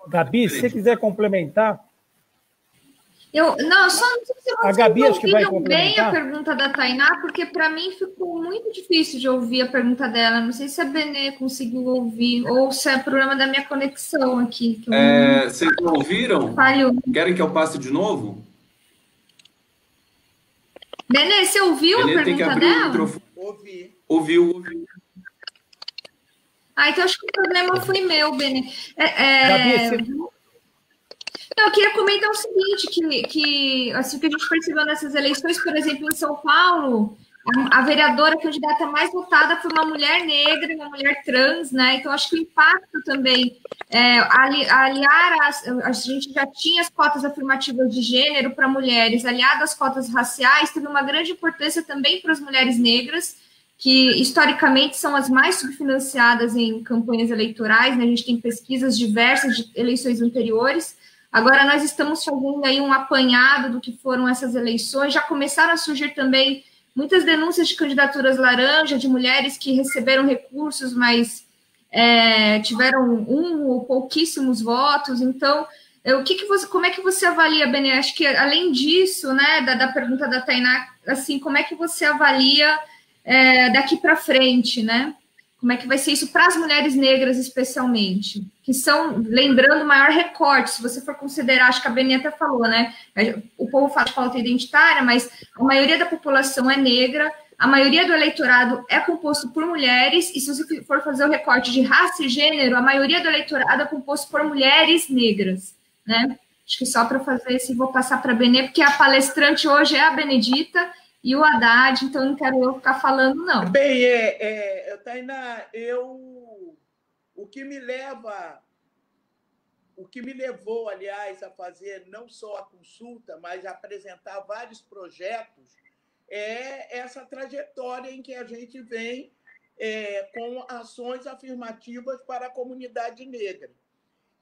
Gabi, se você quiser complementar... Só não sei se vocês a Gabi, acho que vai ouviram bem a complementar. pergunta da Tainá, porque para mim ficou muito difícil de ouvir a pergunta dela. Não sei se a Benê conseguiu ouvir, ou se é problema da minha conexão aqui. Que Vocês não ouviram? Falhou. Querem que eu passe de novo? Benê, você ouviu Benê a tem que pergunta abrir o dela? microfone. Ouviu. Então acho que o problema foi meu, Benê. Gabi, Eu queria comentar o seguinte, que assim, que a gente percebeu nessas eleições, por exemplo, em São Paulo, a vereadora candidata mais votada foi uma mulher negra, uma mulher trans, né? Então, acho que o impacto também, a gente já tinha as cotas afirmativas de gênero para mulheres, aliado às cotas raciais, teve uma grande importância também para as mulheres negras, que historicamente são as mais subfinanciadas em campanhas eleitorais, né? A gente tem pesquisas diversas de eleições anteriores. Agora nós estamos fazendo aí um apanhado do que foram essas eleições. Já começaram a surgir também muitas denúncias de candidaturas laranja, de mulheres que receberam recursos, mas tiveram um ou pouquíssimos votos. Então, como é que você avalia, Benê? Acho que, além disso, né, da pergunta da Tainá, assim, como é que você avalia daqui para frente, né? Como é que vai ser isso para as mulheres negras, especialmente? Que são, lembrando, o maior recorte, se você for considerar, acho que a Benê até falou, né? O povo fala de pauta identitária, mas a maioria da população é negra, a maioria do eleitorado é composto por mulheres, e se você for fazer o recorte de raça e gênero, a maioria do eleitorado é composto por mulheres negras, né? Acho que só para fazer esse, vou passar para a Benê, porque a palestrante hoje é a Benedita, e o Haddad, então não quero eu ficar falando, não. Bem, Tainá, o que me levou, aliás, a fazer não só a consulta, mas a apresentar vários projetos, é essa trajetória em que a gente vem com ações afirmativas para a comunidade negra.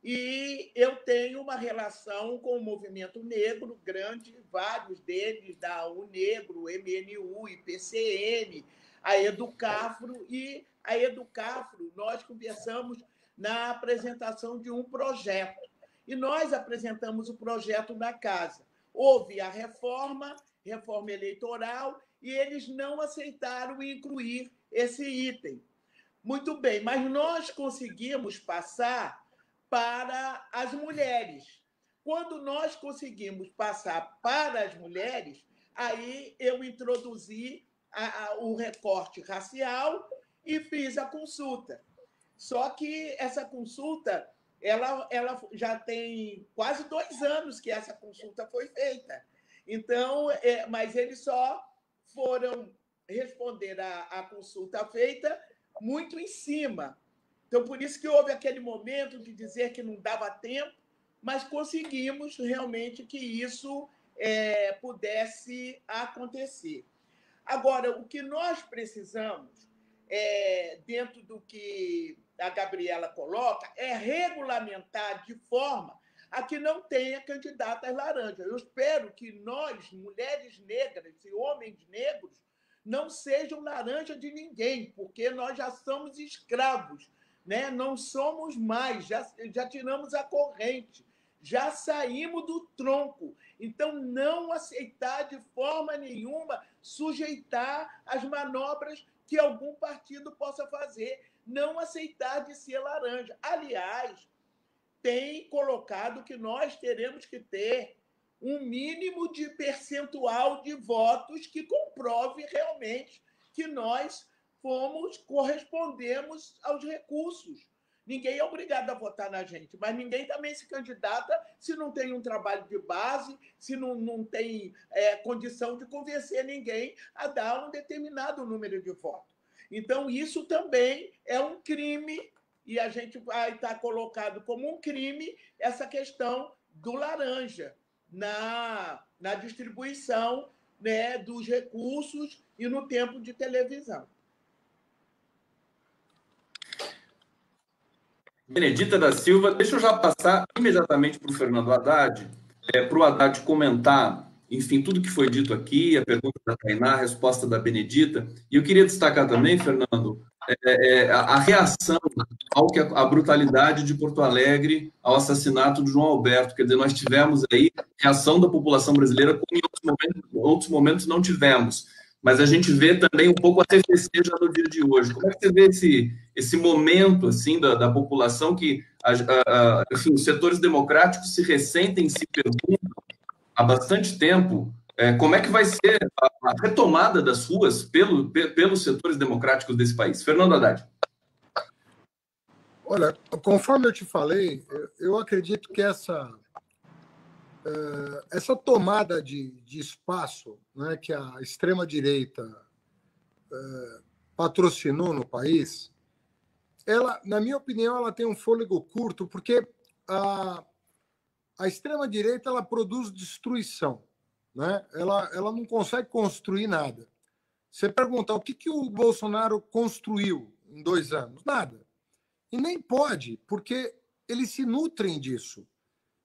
E eu tenho uma relação com o movimento negro grande, vários deles, da UNegro, MNU, IPCN, a Educafro. E a Educafro, nós conversamos na apresentação de um projeto. E nós apresentamos o projeto na casa. Houve a reforma eleitoral, e eles não aceitaram incluir esse item. Muito bem, mas nós conseguimos passar para as mulheres. Quando nós conseguimos passar para as mulheres, aí eu introduzi o recorte racial e fiz a consulta. Só que essa consulta, ela já tem quase 2 anos que essa consulta foi feita. Então, mas eles só foram responder à consulta feita muito em cima. Então, por isso que houve aquele momento de dizer que não dava tempo, mas conseguimos realmente que isso pudesse acontecer. Agora, o que nós precisamos, dentro do que a Gabriela coloca, é regulamentar de forma a que não tenha candidatas laranjas. Eu espero que nós, mulheres negras e homens negros, não sejam laranja de ninguém, porque nós já somos escravos, né? Não somos mais, já tiramos a corrente, já saímos do tronco. Então, não aceitar de forma nenhuma sujeitar as manobras que algum partido possa fazer, não aceitar de ser laranja. Aliás, tem colocado que nós teremos que ter um mínimo de percentual de votos que comprove realmente que nós correspondemos aos recursos. Ninguém é obrigado a votar na gente, mas ninguém também se candidata se não tem um trabalho de base, se não tem condição de convencer ninguém a dar um determinado número de votos. Então, isso também é um crime e a gente vai estar colocado como um crime essa questão do laranja na distribuição, né, dos recursos e no tempo de televisão. Benedita da Silva, deixa eu já passar imediatamente para o Fernando Haddad, para o Haddad comentar, enfim, tudo que foi dito aqui, a pergunta da Tainá, a resposta da Benedita. E eu queria destacar também, Fernando, a reação à brutalidade de Porto Alegre, ao assassinato do João Alberto. Quer dizer, nós tivemos aí reação da população brasileira, como em outros momentos não tivemos. Mas a gente vê também um pouco a TFC já no dia de hoje. Como é que você vê esse momento assim da população que enfim, os setores democráticos se ressentem, se perguntam há bastante tempo como é que vai ser a retomada das ruas pelos setores democráticos desse país? Fernando Haddad. Olha, conforme eu te falei, eu acredito que essa tomada de espaço, né, que a extrema-direita patrocinou no país, ela, na minha opinião, ela tem um fôlego curto, porque a extrema-direita ela produz destruição, né? Ela não consegue construir nada. Você pergunta, o que o Bolsonaro construiu em 2 anos? Nada. E nem pode, porque eles se nutrem disso.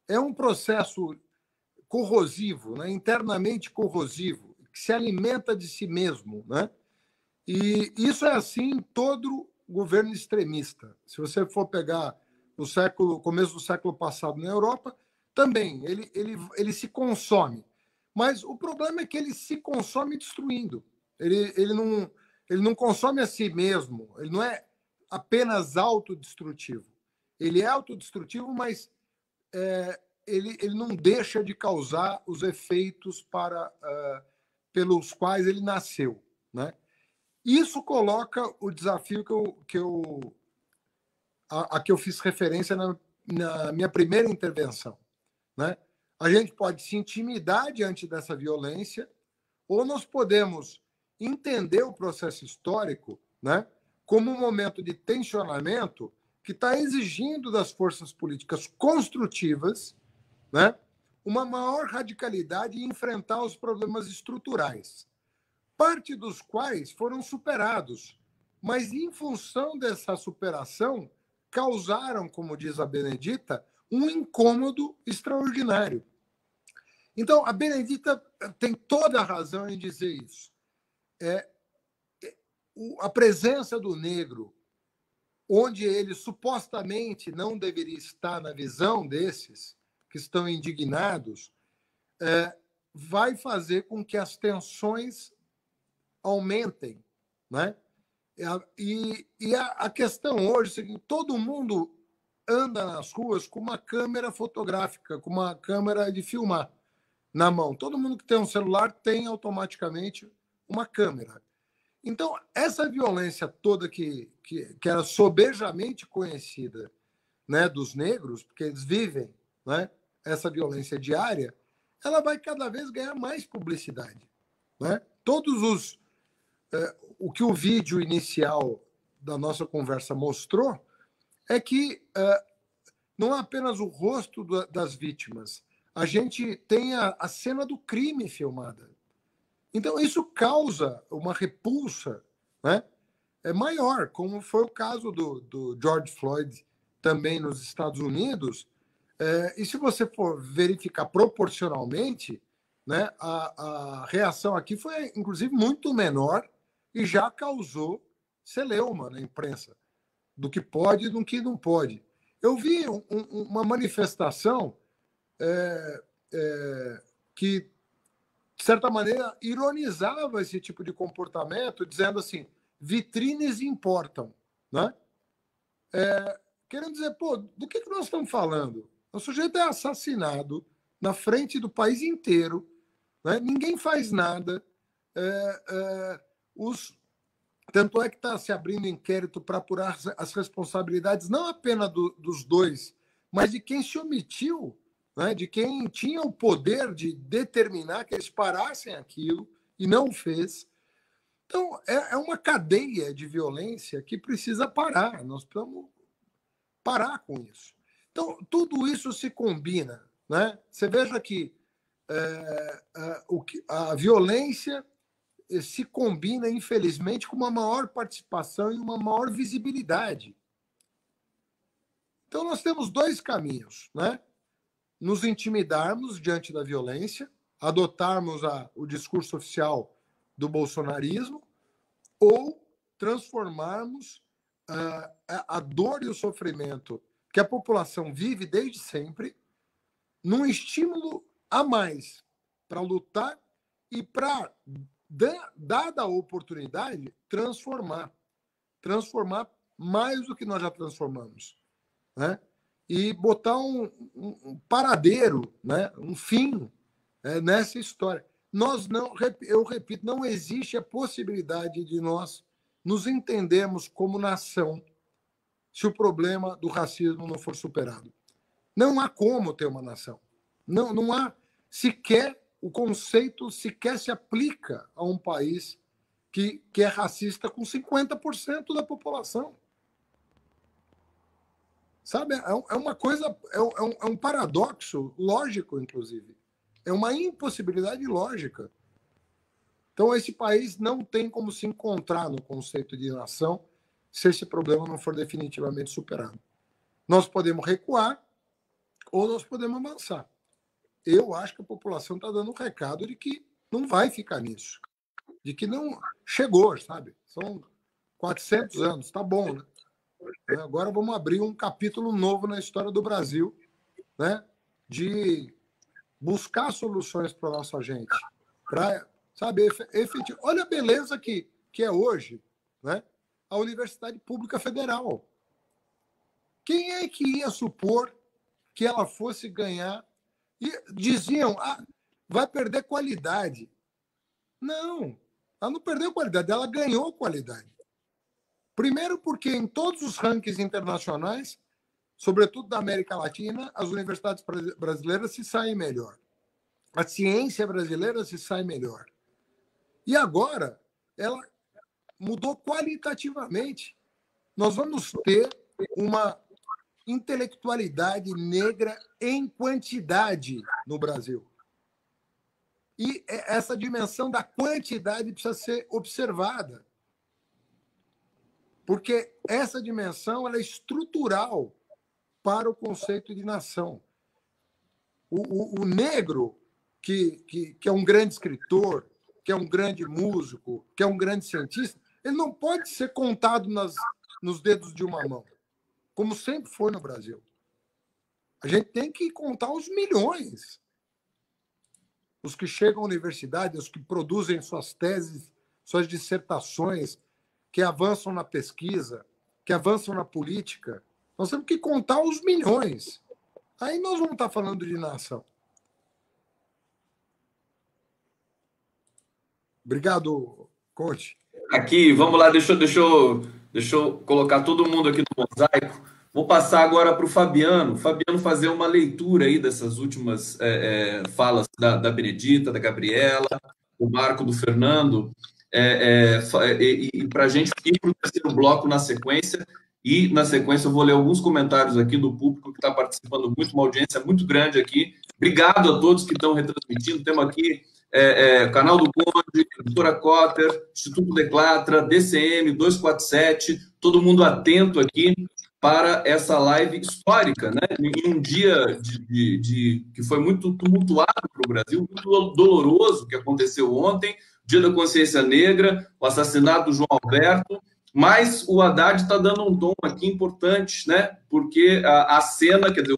É um processo corrosivo, né? Internamente corrosivo, que se alimenta de si mesmo, né? E isso é assim em todo governo extremista. Se você for pegar no começo do século passado na Europa, também ele se consome. Mas o problema é que ele se consome destruindo. Ele não consome a si mesmo. Ele não é apenas autodestrutivo. Ele é autodestrutivo, mas ele não deixa de causar os efeitos pelos quais ele nasceu, né? Isso coloca o desafio que eu fiz referência na minha primeira intervenção, né? A gente pode se intimidar diante dessa violência, ou nós podemos entender o processo histórico, né, como um momento de tensionamento que está exigindo das forças políticas construtivas, né, uma maior radicalidade em enfrentar os problemas estruturais, parte dos quais foram superados, mas em função dessa superação causaram, como diz a Benedita, um incômodo extraordinário. Então, a Benedita tem toda a razão em dizer isso. A presença do negro, onde ele supostamente não deveria estar na visão desses que estão indignados, vai fazer com que as tensões aumentem, né? E a questão hoje é a seguinte: todo mundo anda nas ruas com uma câmera fotográfica, com uma câmera de filmar na mão. Todo mundo que tem um celular tem automaticamente uma câmera. Então, essa violência toda que era sobejamente conhecida, né, dos negros, porque eles vivem, né, essa violência diária, ela vai cada vez ganhar mais publicidade, né? O que o vídeo inicial da nossa conversa mostrou é que não é apenas o rosto das vítimas, a gente tem a cena do crime filmada. Então, isso causa uma repulsa, né, maior, como foi o caso do George Floyd também nos Estados Unidos. E se você for verificar proporcionalmente, né, a reação aqui foi, inclusive, muito menor e já causou celeuma na imprensa do que pode e do que não pode. Eu vi uma manifestação que, de certa maneira, ironizava esse tipo de comportamento, dizendo assim, vitrines importam, né? Querendo dizer, pô, do que nós estamos falando? O sujeito é assassinado na frente do país inteiro, né? Ninguém faz nada. Tanto é que está se abrindo inquérito para apurar as responsabilidades não apenas dos dois, mas de quem se omitiu, né? De quem tinha o poder de determinar que eles parassem aquilo e não fez. Então, é uma cadeia de violência que precisa parar. Nós precisamos parar com isso. Então, tudo isso se combina, né? Você veja que a violência se combina, infelizmente, com uma maior participação e uma maior visibilidade. Então, nós temos dois caminhos, né? Nos intimidarmos diante da violência, adotarmos o discurso oficial do bolsonarismo, ou transformarmos a dor e o sofrimento que a população vive desde sempre num estímulo a mais para lutar e para, dada a oportunidade, transformar mais do que nós já transformamos, né? E botar um paradeiro, né? Um fim nessa história. Eu repito, não existe a possibilidade de nós nos entendermos como nação se o problema do racismo não for superado. Não há como ter uma nação. Não há sequer, o conceito sequer se aplica a um país que é racista com 50% da população. Sabe? É uma coisa, é um paradoxo lógico, inclusive. É uma impossibilidade lógica. Então, esse país não tem como se encontrar no conceito de nação se esse problema não for definitivamente superado. Nós podemos recuar ou nós podemos avançar. Eu acho que a população está dando um recado de que não vai ficar nisso. De que não chegou, sabe? São 400 anos, tá bom, né? Agora vamos abrir um capítulo novo na história do Brasil, né? De buscar soluções para a nossa gente. Para, sabe, efetivo. Olha a beleza que é hoje, né? A Universidade Pública Federal. Quem é que ia supor que ela fosse ganhar? E diziam, vai perder qualidade. Não, ela não perdeu qualidade, ela ganhou qualidade. Primeiro porque em todos os rankings internacionais, sobretudo da América Latina, as universidades brasileiras se saem melhor. A ciência brasileira se sai melhor. E agora, ela mudou qualitativamente. Nós vamos ter uma intelectualidade negra em quantidade no Brasil. E essa dimensão da quantidade precisa ser observada. Porque essa dimensão ela é estrutural para o conceito de nação. O negro, que é um grande escritor, que é um grande músico, que é um grande cientista, ele não pode ser contado nos dedos de uma mão, como sempre foi no Brasil. A gente tem que contar os milhões. Os que chegam à universidade, os que produzem suas teses, suas dissertações, que avançam na pesquisa, que avançam na política. Nós temos que contar os milhões. Aí nós vamos estar falando de nação. Obrigado, Conte. Aqui, vamos lá, deixa eu colocar todo mundo aqui no mosaico. Vou passar agora para o Fabiano. Fabiano fazer uma leitura aí dessas últimas falas da Benedita, da Gabriela, do Marco, do Fernando, e para a gente ir para o terceiro bloco na sequência. E, na sequência, eu vou ler alguns comentários aqui do público que está participando muito, uma audiência muito grande aqui. Obrigado a todos que estão retransmitindo. Temos aqui Canal do Conde, Doutora Cotter, Instituto Declatra, DCM 247, todo mundo atento aqui para essa live histórica, né? Em um dia que foi muito tumultuado para o Brasil, muito doloroso que aconteceu ontem, Dia da Consciência Negra, o assassinato do João Alberto, mas o Haddad está dando um tom aqui importante, né? Porque a cena, quer dizer,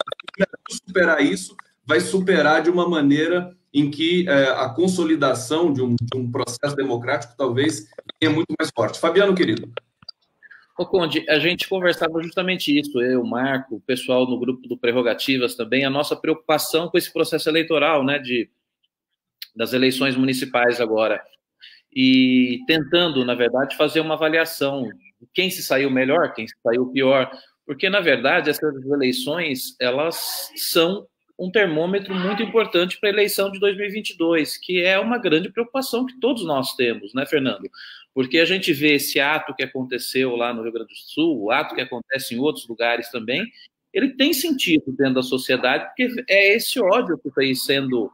superar isso, vai superar de uma maneira em que a consolidação de um processo democrático talvez tenha muito mais forte. Fabiano, querido. Ô, Conde, a gente conversava justamente isso, eu, o Marco, o pessoal no grupo do Prerrogativas também, a nossa preocupação com esse processo eleitoral, né, das eleições municipais agora, e tentando, na verdade, fazer uma avaliação de quem se saiu melhor, quem se saiu pior, porque, na verdade, essas eleições, elas são um termômetro muito importante para a eleição de 2022, que é uma grande preocupação que todos nós temos, né, Fernando? Porque a gente vê esse ato que aconteceu lá no Rio Grande do Sul, o ato que acontece em outros lugares também, ele tem sentido dentro da sociedade, porque é esse ódio que vem sendo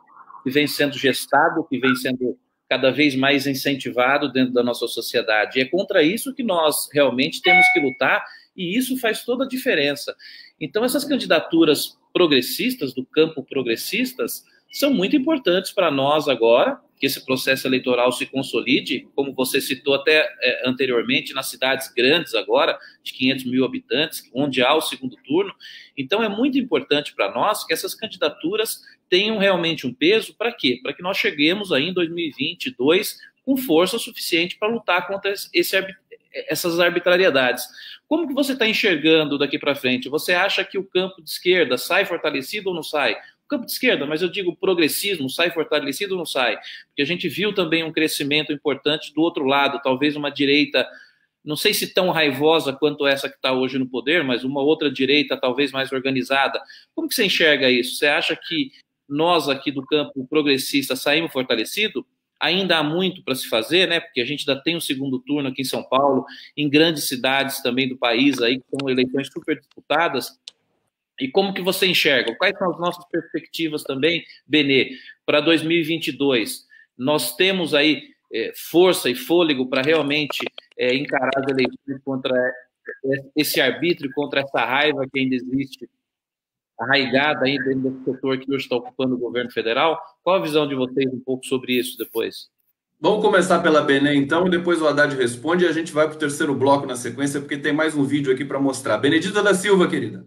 gestado, que vem sendo cada vez mais incentivado dentro da nossa sociedade. E é contra isso que nós realmente temos que lutar, e isso faz toda a diferença. Então, essas candidaturas progressistas, do campo progressistas, são muito importantes para nós agora, que esse processo eleitoral se consolide, como você citou até anteriormente, nas cidades grandes agora, de 500 mil habitantes, onde há o segundo turno. Então, é muito importante para nós que essas candidaturas tenham realmente um peso. Para quê? Para que nós cheguemos aí em 2022 com força suficiente para lutar contra essas arbitrariedades. Como que você está enxergando daqui para frente? Você acha que o campo de esquerda sai fortalecido ou não sai? O campo de esquerda, mas eu digo progressismo, sai fortalecido ou não sai? Porque a gente viu também um crescimento importante do outro lado, talvez uma direita, não sei se tão raivosa quanto essa que está hoje no poder, mas uma outra direita talvez mais organizada. Como que você enxerga isso? Você acha que nós aqui do campo progressista saímos fortalecidos? Ainda há muito para se fazer, né? Porque a gente ainda tem um segundo turno aqui em São Paulo, em grandes cidades também do país, aí, que são eleições super disputadas. E como que você enxerga? Quais são as nossas perspectivas também, Benê, para 2022? Nós temos aí força e fôlego para realmente encarar as eleições contra esse arbítrio, contra essa raiva que ainda existe, arraigada aí dentro do setor que hoje está ocupando o governo federal? Qual a visão de vocês um pouco sobre isso depois? Vamos começar pela Benê, então, e depois o Haddad responde e a gente vai para o terceiro bloco na sequência, porque tem mais um vídeo aqui para mostrar. Benedita da Silva, querida.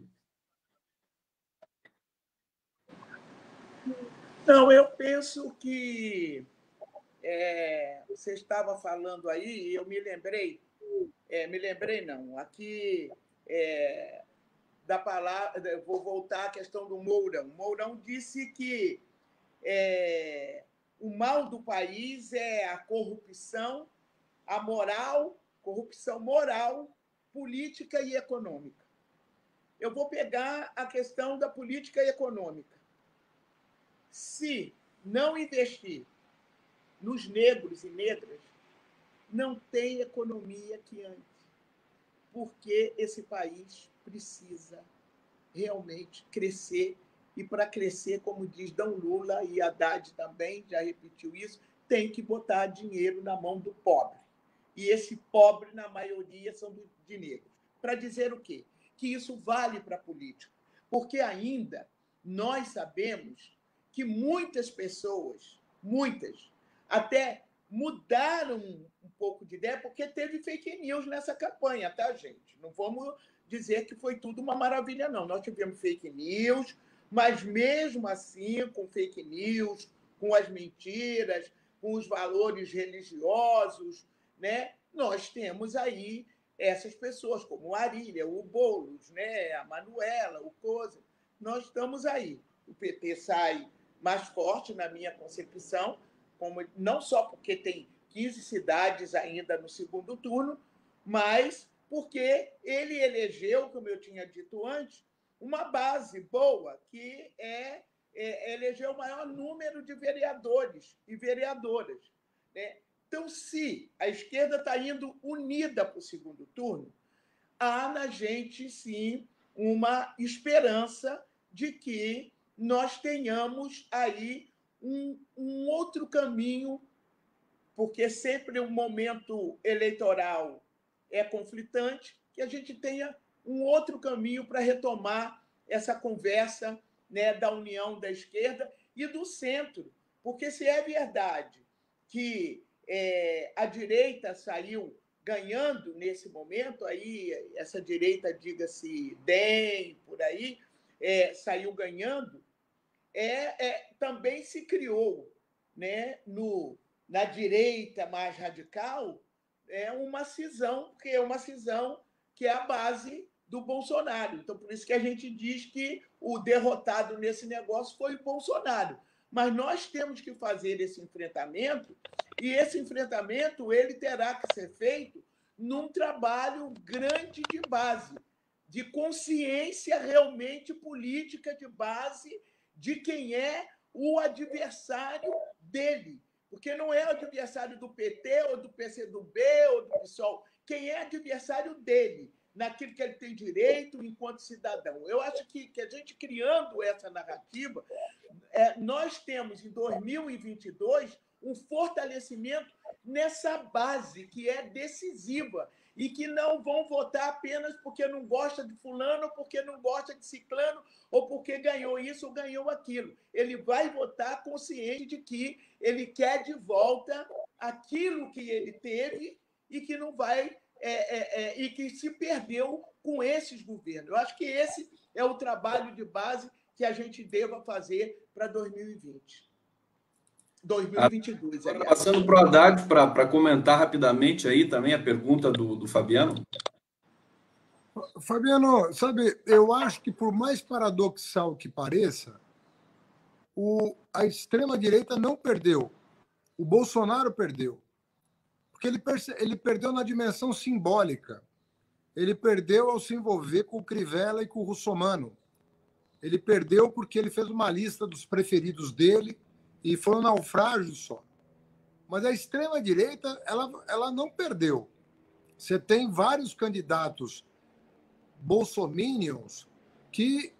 Não, eu penso que você estava falando aí, e eu me lembrei não, aqui da palavra, eu vou voltar à questão do Mourão. Mourão disse que o mal do país é a corrupção, a moral, corrupção moral, política e econômica. Eu vou pegar a questão da política e econômica. Se não investir nos negros e negras, não tem economia que ande, porque esse país precisa realmente crescer, e para crescer, como diz D. Lula, e Haddad também já repetiu isso, tem que botar dinheiro na mão do pobre. E esse pobre, na maioria, são de negros. Para dizer o quê? Que isso vale para a política, porque ainda nós sabemos que muitas pessoas, até mudaram um pouco de ideia, porque teve fake news nessa campanha, tá, gente? Não vamos dizer que foi tudo uma maravilha, não. Nós tivemos fake news, mas mesmo assim, com fake news, com as mentiras, com os valores religiosos, né? Nós temos aí essas pessoas, como o Arília, o Boulos, né? A Manuela, o Coza. Nós estamos aí. O PT sai mais forte, na minha concepção, não só porque tem 15 cidades ainda no segundo turno, mas porque ele elegeu, como eu tinha dito antes, uma base boa, que elegeu o maior número de vereadores e vereadoras, né? Então, se a esquerda está indo unida para o segundo turno, há na gente, sim, uma esperança de que nós tenhamos aí um outro caminho, porque sempre um momento eleitoral é conflitante, que a gente tenha um outro caminho para retomar essa conversa, né, da união da esquerda e do centro. Porque se é verdade que a direita saiu ganhando nesse momento, aí essa direita, diga-se DEM, por aí, saiu ganhando, também se criou, né, na direita mais radical uma cisão, porque é uma cisão que é a base do Bolsonaro. Então, por isso que a gente diz que o derrotado nesse negócio foi o Bolsonaro. Mas nós temos que fazer esse enfrentamento, e esse enfrentamento ele terá que ser feito num trabalho grande de base, de consciência realmente política de base de quem é o adversário dele, Porque não é adversário do PT, ou do PCdoB, ou do PSOL. Quem é adversário dele, naquilo que ele tem direito enquanto cidadão. Eu acho que a gente criando essa narrativa, nós temos, em 2022, um fortalecimento nessa base que é decisiva e que não vão votar apenas porque não gosta de fulano, ou porque não gosta de ciclano, ou porque ganhou isso ou ganhou aquilo. Ele vai votar consciente de que ele quer de volta aquilo que ele teve e que não vai e que se perdeu com esses governos. Eu acho que esse é o trabalho de base que a gente deva fazer para 2020. 2022. Agora, passando para o Haddad para comentar rapidamente aí também a pergunta do Fabiano. Fabiano, sabe, eu acho que por mais paradoxal que pareça, a extrema-direita não perdeu. O Bolsonaro perdeu. Porque ele perdeu na dimensão simbólica. Ele perdeu ao se envolver com o Crivella e com o Russomano. Ele perdeu porque ele fez uma lista dos preferidos dele e foi um naufrágio só. Mas a extrema-direita, ela não perdeu. Você tem vários candidatos bolsominions que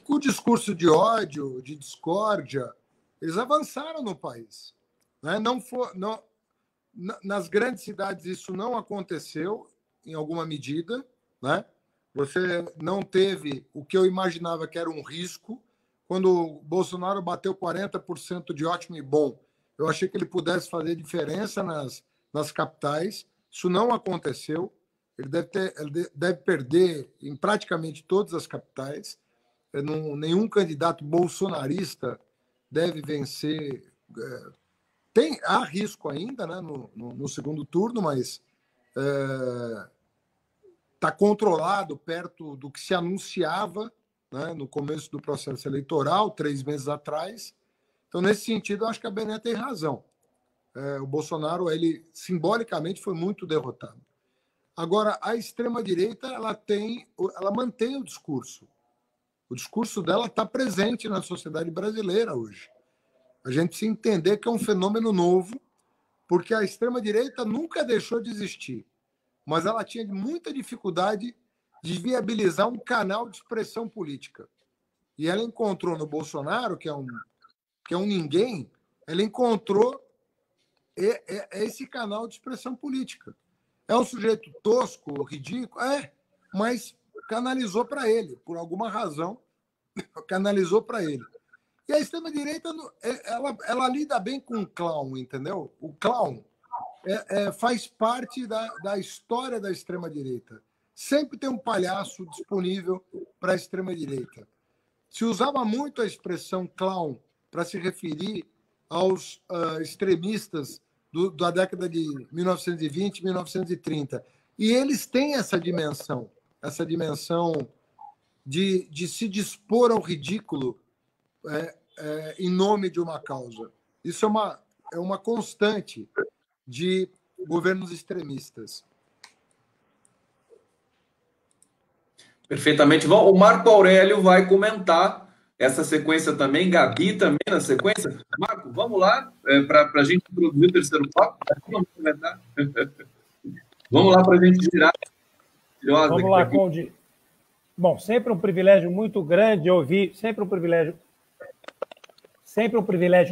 com o discurso de ódio, de discórdia, eles avançaram no país. Né? Nas grandes cidades isso não aconteceu em alguma medida. Né? Você não teve o que eu imaginava que era um risco. Quando o Bolsonaro bateu 40% de ótimo e bom, eu achei que ele pudesse fazer diferença nas capitais. Isso não aconteceu. Ele deve perder em praticamente todas as capitais. Nenhum candidato bolsonarista deve vencer. Há risco ainda, né, no segundo turno, mas está controlado perto do que se anunciava, né, no começo do processo eleitoral, 3 meses atrás. Então, nesse sentido, eu acho que a Bené tem razão. O Bolsonaro, ele simbolicamente foi muito derrotado. Agora, a extrema-direita ela mantém o discurso. O discurso dela está presente na sociedade brasileira hoje. A gente precisa entender que é um fenômeno novo, porque a extrema-direita nunca deixou de existir, mas ela tinha muita dificuldade de viabilizar um canal de expressão política. E ela encontrou no Bolsonaro, que é um ninguém, ela encontrou esse canal de expressão política. É um sujeito tosco, ridículo, mas canalizou para ele, por alguma razão, canalizou para ele. E a extrema-direita, ela lida bem com o clown, entendeu? O clown faz parte da história da extrema-direita. Sempre tem um palhaço disponível para a extrema-direita. Se usava muito a expressão clown para se referir aos extremistas da década de 1920, 1930. E eles têm essa dimensão de se dispor ao ridículo em nome de uma causa. Isso é uma constante de governos extremistas. Perfeitamente. O Marco Aurélio vai comentar essa sequência também, Gabi também na sequência. Marco, vamos lá, para a gente introduzir o terceiro bloco. Vamos comentar. Vamos lá para a gente girar. Vamos lá, Conde. Bom, sempre um privilégio muito grande ouvir, sempre um privilégio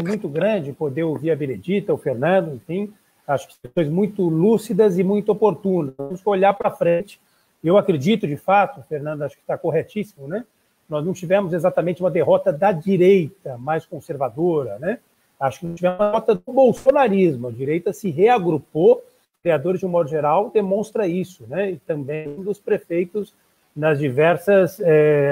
muito grande poder ouvir a Benedita, o Fernando, enfim, acho que são muito lúcidas e muito oportunas. Vamos olhar para frente. Eu acredito, de fato, Fernando, acho que está corretíssimo, né? Nós não tivemos exatamente uma derrota da direita mais conservadora, né? Acho que não tivemos uma derrota do bolsonarismo. A direita se reagrupou, criadores de um modo geral demonstra isso, né? E também dos prefeitos nas diversas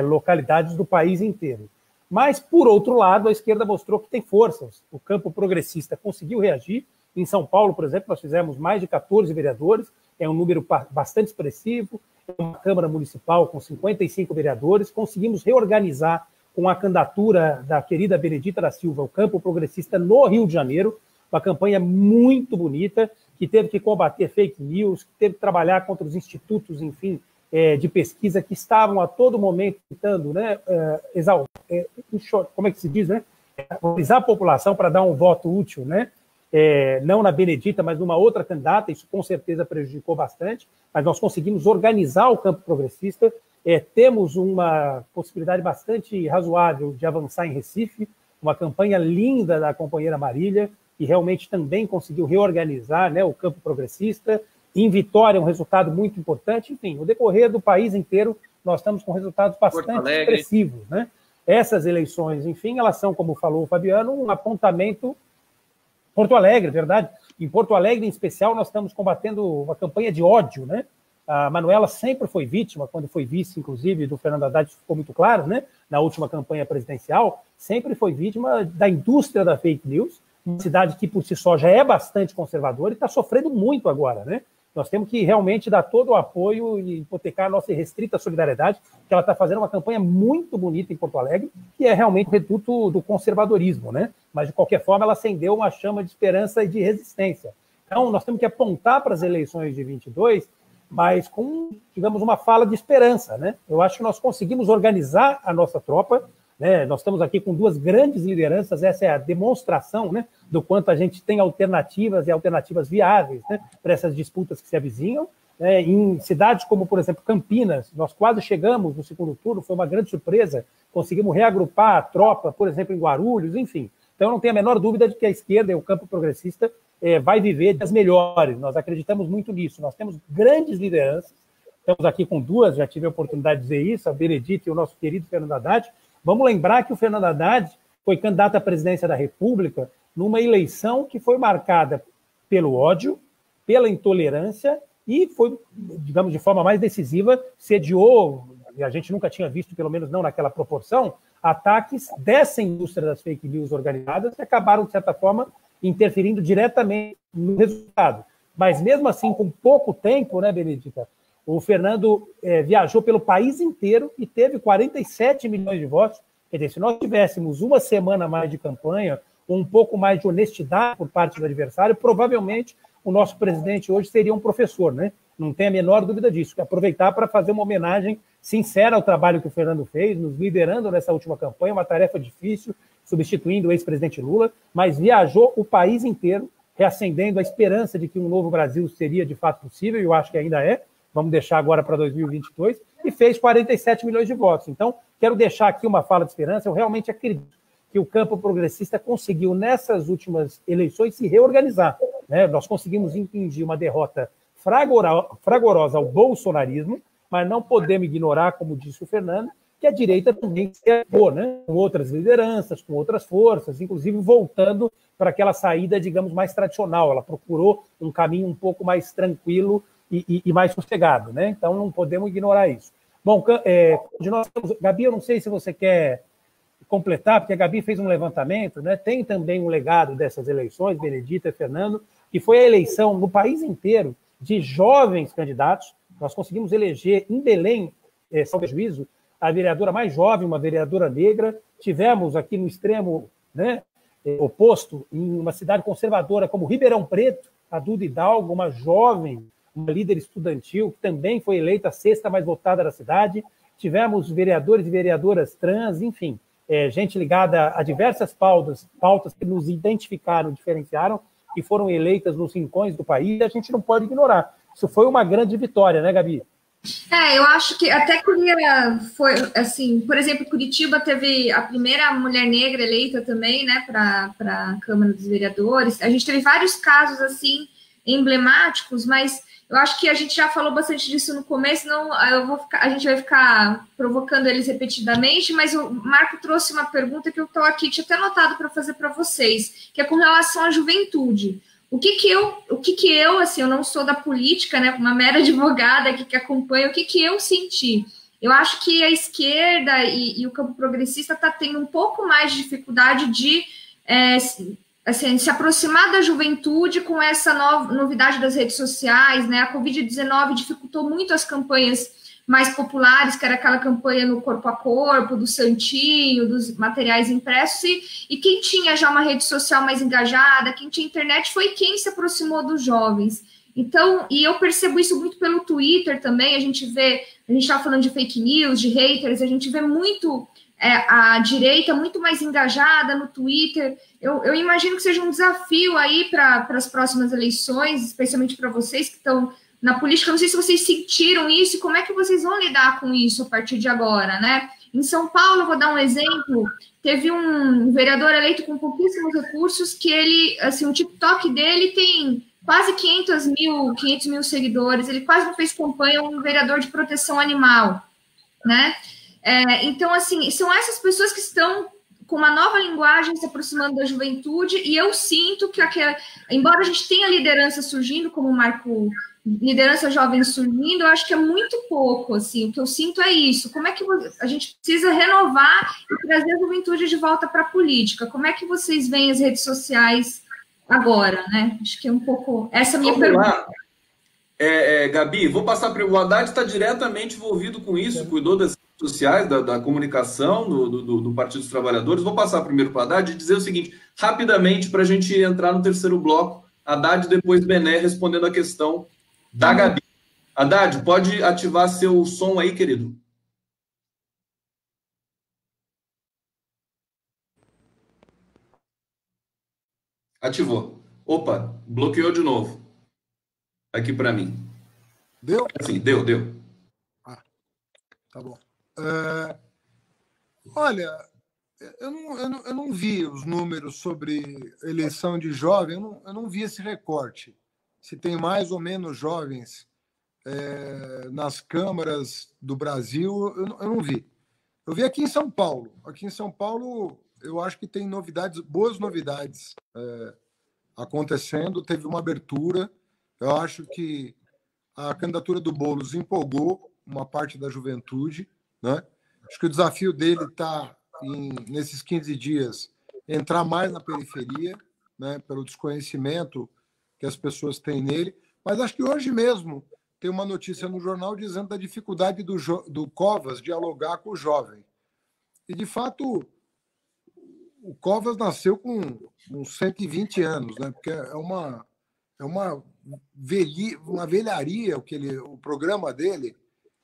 localidades do país inteiro. Mas, por outro lado, a esquerda mostrou que tem forças. O campo progressista conseguiu reagir. Em São Paulo, por exemplo, nós fizemos mais de 14 vereadores, é um número bastante expressivo, uma Câmara Municipal com 55 vereadores, conseguimos reorganizar com a candidatura da querida Benedita da Silva, o campo progressista no Rio de Janeiro, uma campanha muito bonita, que teve que combater fake news, que teve que trabalhar contra os institutos, enfim, de pesquisa que estavam a todo momento tentando, né, como é que se diz, né, mobilizar a população para dar um voto útil, né? Não na Benedita, mas numa outra candidata, isso com certeza prejudicou bastante, mas nós conseguimos organizar o campo progressista, temos uma possibilidade bastante razoável de avançar em Recife, uma campanha linda da companheira Marília, que realmente também conseguiu reorganizar, né, o campo progressista. Em Vitória, um resultado muito importante. Enfim, no decorrer do país inteiro, nós estamos com resultados bastante expressivos, né? Essas eleições, enfim, elas são, como falou o Fabiano, um apontamento. Porto Alegre, verdade. Em Porto Alegre, em especial, nós estamos combatendo uma campanha de ódio, né? A Manuela sempre foi vítima, quando foi vice, inclusive, do Fernando Haddad, isso ficou muito claro, né? Na última campanha presidencial, sempre foi vítima da indústria da fake news, uma cidade que, por si só, já é bastante conservadora e está sofrendo muito agora, né? Nós temos que realmente dar todo o apoio e hipotecar a nossa restrita solidariedade, que ela está fazendo uma campanha muito bonita em Porto Alegre, que é realmente o reduto do conservadorismo, né? Mas, de qualquer forma, ela acendeu uma chama de esperança e de resistência. Então, nós temos que apontar para as eleições de 22, mas com, digamos, uma fala de esperança, né? Eu acho que nós conseguimos organizar a nossa tropa, né? Nós estamos aqui com duas grandes lideranças, essa é a demonstração, né, do quanto a gente tem alternativas e alternativas viáveis, né, para essas disputas que se avizinham. Em cidades como, por exemplo, Campinas, nós quase chegamos no segundo turno, foi uma grande surpresa, conseguimos reagrupar a tropa, por exemplo, em Guarulhos, enfim. Então, eu não tenho a menor dúvida de que a esquerda e o campo progressista vai viver das melhores, nós acreditamos muito nisso, nós temos grandes lideranças, estamos aqui com duas, já tive a oportunidade de dizer isso, a Benedita e o nosso querido Fernando Haddad. Vamos lembrar que o Fernando Haddad foi candidato à presidência da República numa eleição que foi marcada pelo ódio, pela intolerância e foi, digamos, de forma mais decisiva, sediou, e a gente nunca tinha visto, pelo menos não naquela proporção, ataques dessa indústria das fake news organizadas que acabaram, de certa forma, interferindo diretamente no resultado. Mas, mesmo assim, com pouco tempo, né, Benedita, o Fernando viajou pelo país inteiro e teve 47 milhões de votos. Quer dizer, se nós tivéssemos uma semana a mais de campanha, um pouco mais de honestidade por parte do adversário, provavelmente o nosso presidente hoje seria um professor, né? Não tem a menor dúvida disso. Aproveitar para fazer uma homenagem sincera ao trabalho que o Fernando fez, nos liderando nessa última campanha, uma tarefa difícil, substituindo o ex-presidente Lula, mas viajou o país inteiro, reacendendo a esperança de que um novo Brasil seria de fato possível, e eu acho que ainda é. Vamos deixar agora para 2022, e fez 47 milhões de votos. Então, quero deixar aqui uma fala de esperança. Eu realmente acredito que o campo progressista conseguiu, nessas últimas eleições, se reorganizar, né? Nós conseguimos impingir uma derrota fragorosa ao bolsonarismo, mas não podemos ignorar, como disse o Fernando, que a direita também se errou, né? Com outras lideranças, com outras forças, inclusive voltando para aquela saída, digamos, mais tradicional. Ela procurou um caminho um pouco mais tranquilo e mais sossegado, né? Então, não podemos ignorar isso. Bom, de nós temos... Gabi, eu não sei se você quer completar, porque a Gabi fez um levantamento, né? Tem também um legado dessas eleições, Benedita e Fernando, que foi a eleição no país inteiro de jovens candidatos. Nós conseguimos eleger em Belém, salvo juízo, a vereadora mais jovem, uma vereadora negra. Tivemos aqui no extremo, né, oposto, em uma cidade conservadora como Ribeirão Preto, a Duda Hidalgo, uma jovem, uma líder estudantil, que também foi eleita a sexta mais votada da cidade. Tivemos vereadores e vereadoras trans, enfim, gente ligada a diversas pautas que nos identificaram, diferenciaram, que foram eleitas nos rincões do país, e a gente não pode ignorar. Isso foi uma grande vitória, né, Gabi? Eu acho que até queria, foi assim, por exemplo, Curitiba teve a primeira mulher negra eleita também, né, para a Câmara dos Vereadores. A gente teve vários casos, assim, emblemáticos, mas eu acho que a gente já falou bastante disso no começo, não, a gente vai ficar provocando eles repetidamente, mas o Marco trouxe uma pergunta que eu estou aqui, tinha até anotado para fazer para vocês, que é com relação à juventude. O que que eu, assim, eu não sou da política, né, uma mera advogada aqui que acompanha, o que eu senti? Eu acho que a esquerda e o campo progressista está tendo um pouco mais de dificuldade de assim, se aproximar da juventude com essa novidade das redes sociais, né? A Covid-19 dificultou muito as campanhas mais populares, que era aquela campanha no corpo a corpo, do santinho, dos materiais impressos, e quem tinha já uma rede social mais engajada, quem tinha internet, foi quem se aproximou dos jovens. Então, e eu percebo isso muito pelo Twitter também, a gente estava falando de fake news, de haters, a gente vê muito a direita muito mais engajada no Twitter. Eu imagino que seja um desafio aí para as próximas eleições, especialmente para vocês que estão na política. Não sei se vocês sentiram isso, como é que vocês vão lidar com isso a partir de agora, né? Em São Paulo, vou dar um exemplo, teve um vereador eleito com pouquíssimos recursos que ele, assim, o TikTok dele tem quase 500 mil seguidores, ele quase não fez campanha, um vereador de proteção animal, né? Então, assim, são essas pessoas que estão com uma nova linguagem se aproximando da juventude, e eu sinto que, embora a gente tenha liderança surgindo, como o Marco, liderança jovem surgindo, eu acho que é muito pouco, assim, o que eu sinto é isso. Como é que a gente precisa renovar e trazer a juventude de volta para a política? Como é que vocês veem as redes sociais agora, né? Acho que é um pouco essa minha pergunta. Gabi, vou passar para o Haddad, está diretamente envolvido com isso, cuidou das redes sociais, da comunicação do Partido dos Trabalhadores. Vou passar primeiro para o Haddad e dizer o seguinte, rapidamente, para a gente entrar no terceiro bloco, Haddad, depois Bené, respondendo a questão da Gabi. Haddad, pode ativar seu som aí, querido? Ativou. Opa, bloqueou de novo. Aqui para mim. Deu? Sim, deu. Tá bom. Olha, eu não vi os números sobre eleição de jovem, eu não vi esse recorte. Se tem mais ou menos jovens nas câmaras do Brasil, eu não vi. Eu vi aqui em São Paulo. Aqui em São Paulo, eu acho que tem boas novidades acontecendo. Teve uma abertura. Eu acho que a candidatura do Boulos empolgou uma parte da juventude, né? Acho que o desafio dele está, nesses 15 dias, entrar mais na periferia, né? Pelo desconhecimento que as pessoas têm nele. Mas acho que hoje mesmo tem uma notícia no jornal dizendo da dificuldade do Covas dialogar com o jovem. E, de fato, o Covas nasceu com uns 120 anos, né? Porque é uma velharia o programa dele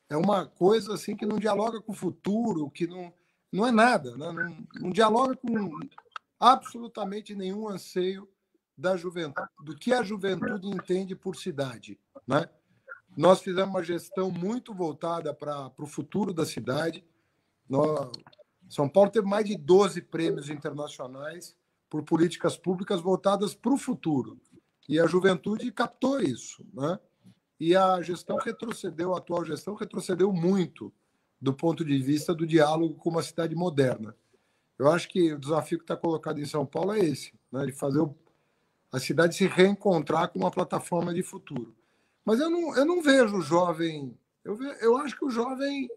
é uma coisa assim que não dialoga com o futuro, que não é nada, né? Não dialoga com absolutamente nenhum anseio da juventude, do que a juventude entende por cidade, né? Nós fizemos uma gestão muito voltada para o futuro da cidade. São Paulo teve mais de 12 prêmios internacionais por políticas públicas voltadas para o futuro. E a juventude captou isso, né? E a atual gestão retrocedeu muito do ponto de vista do diálogo com uma cidade moderna. Eu acho que o desafio que está colocado em São Paulo é esse, né? De fazer a cidade se reencontrar com uma plataforma de futuro. Mas eu não vejo o jovem... Eu acho que o jovem...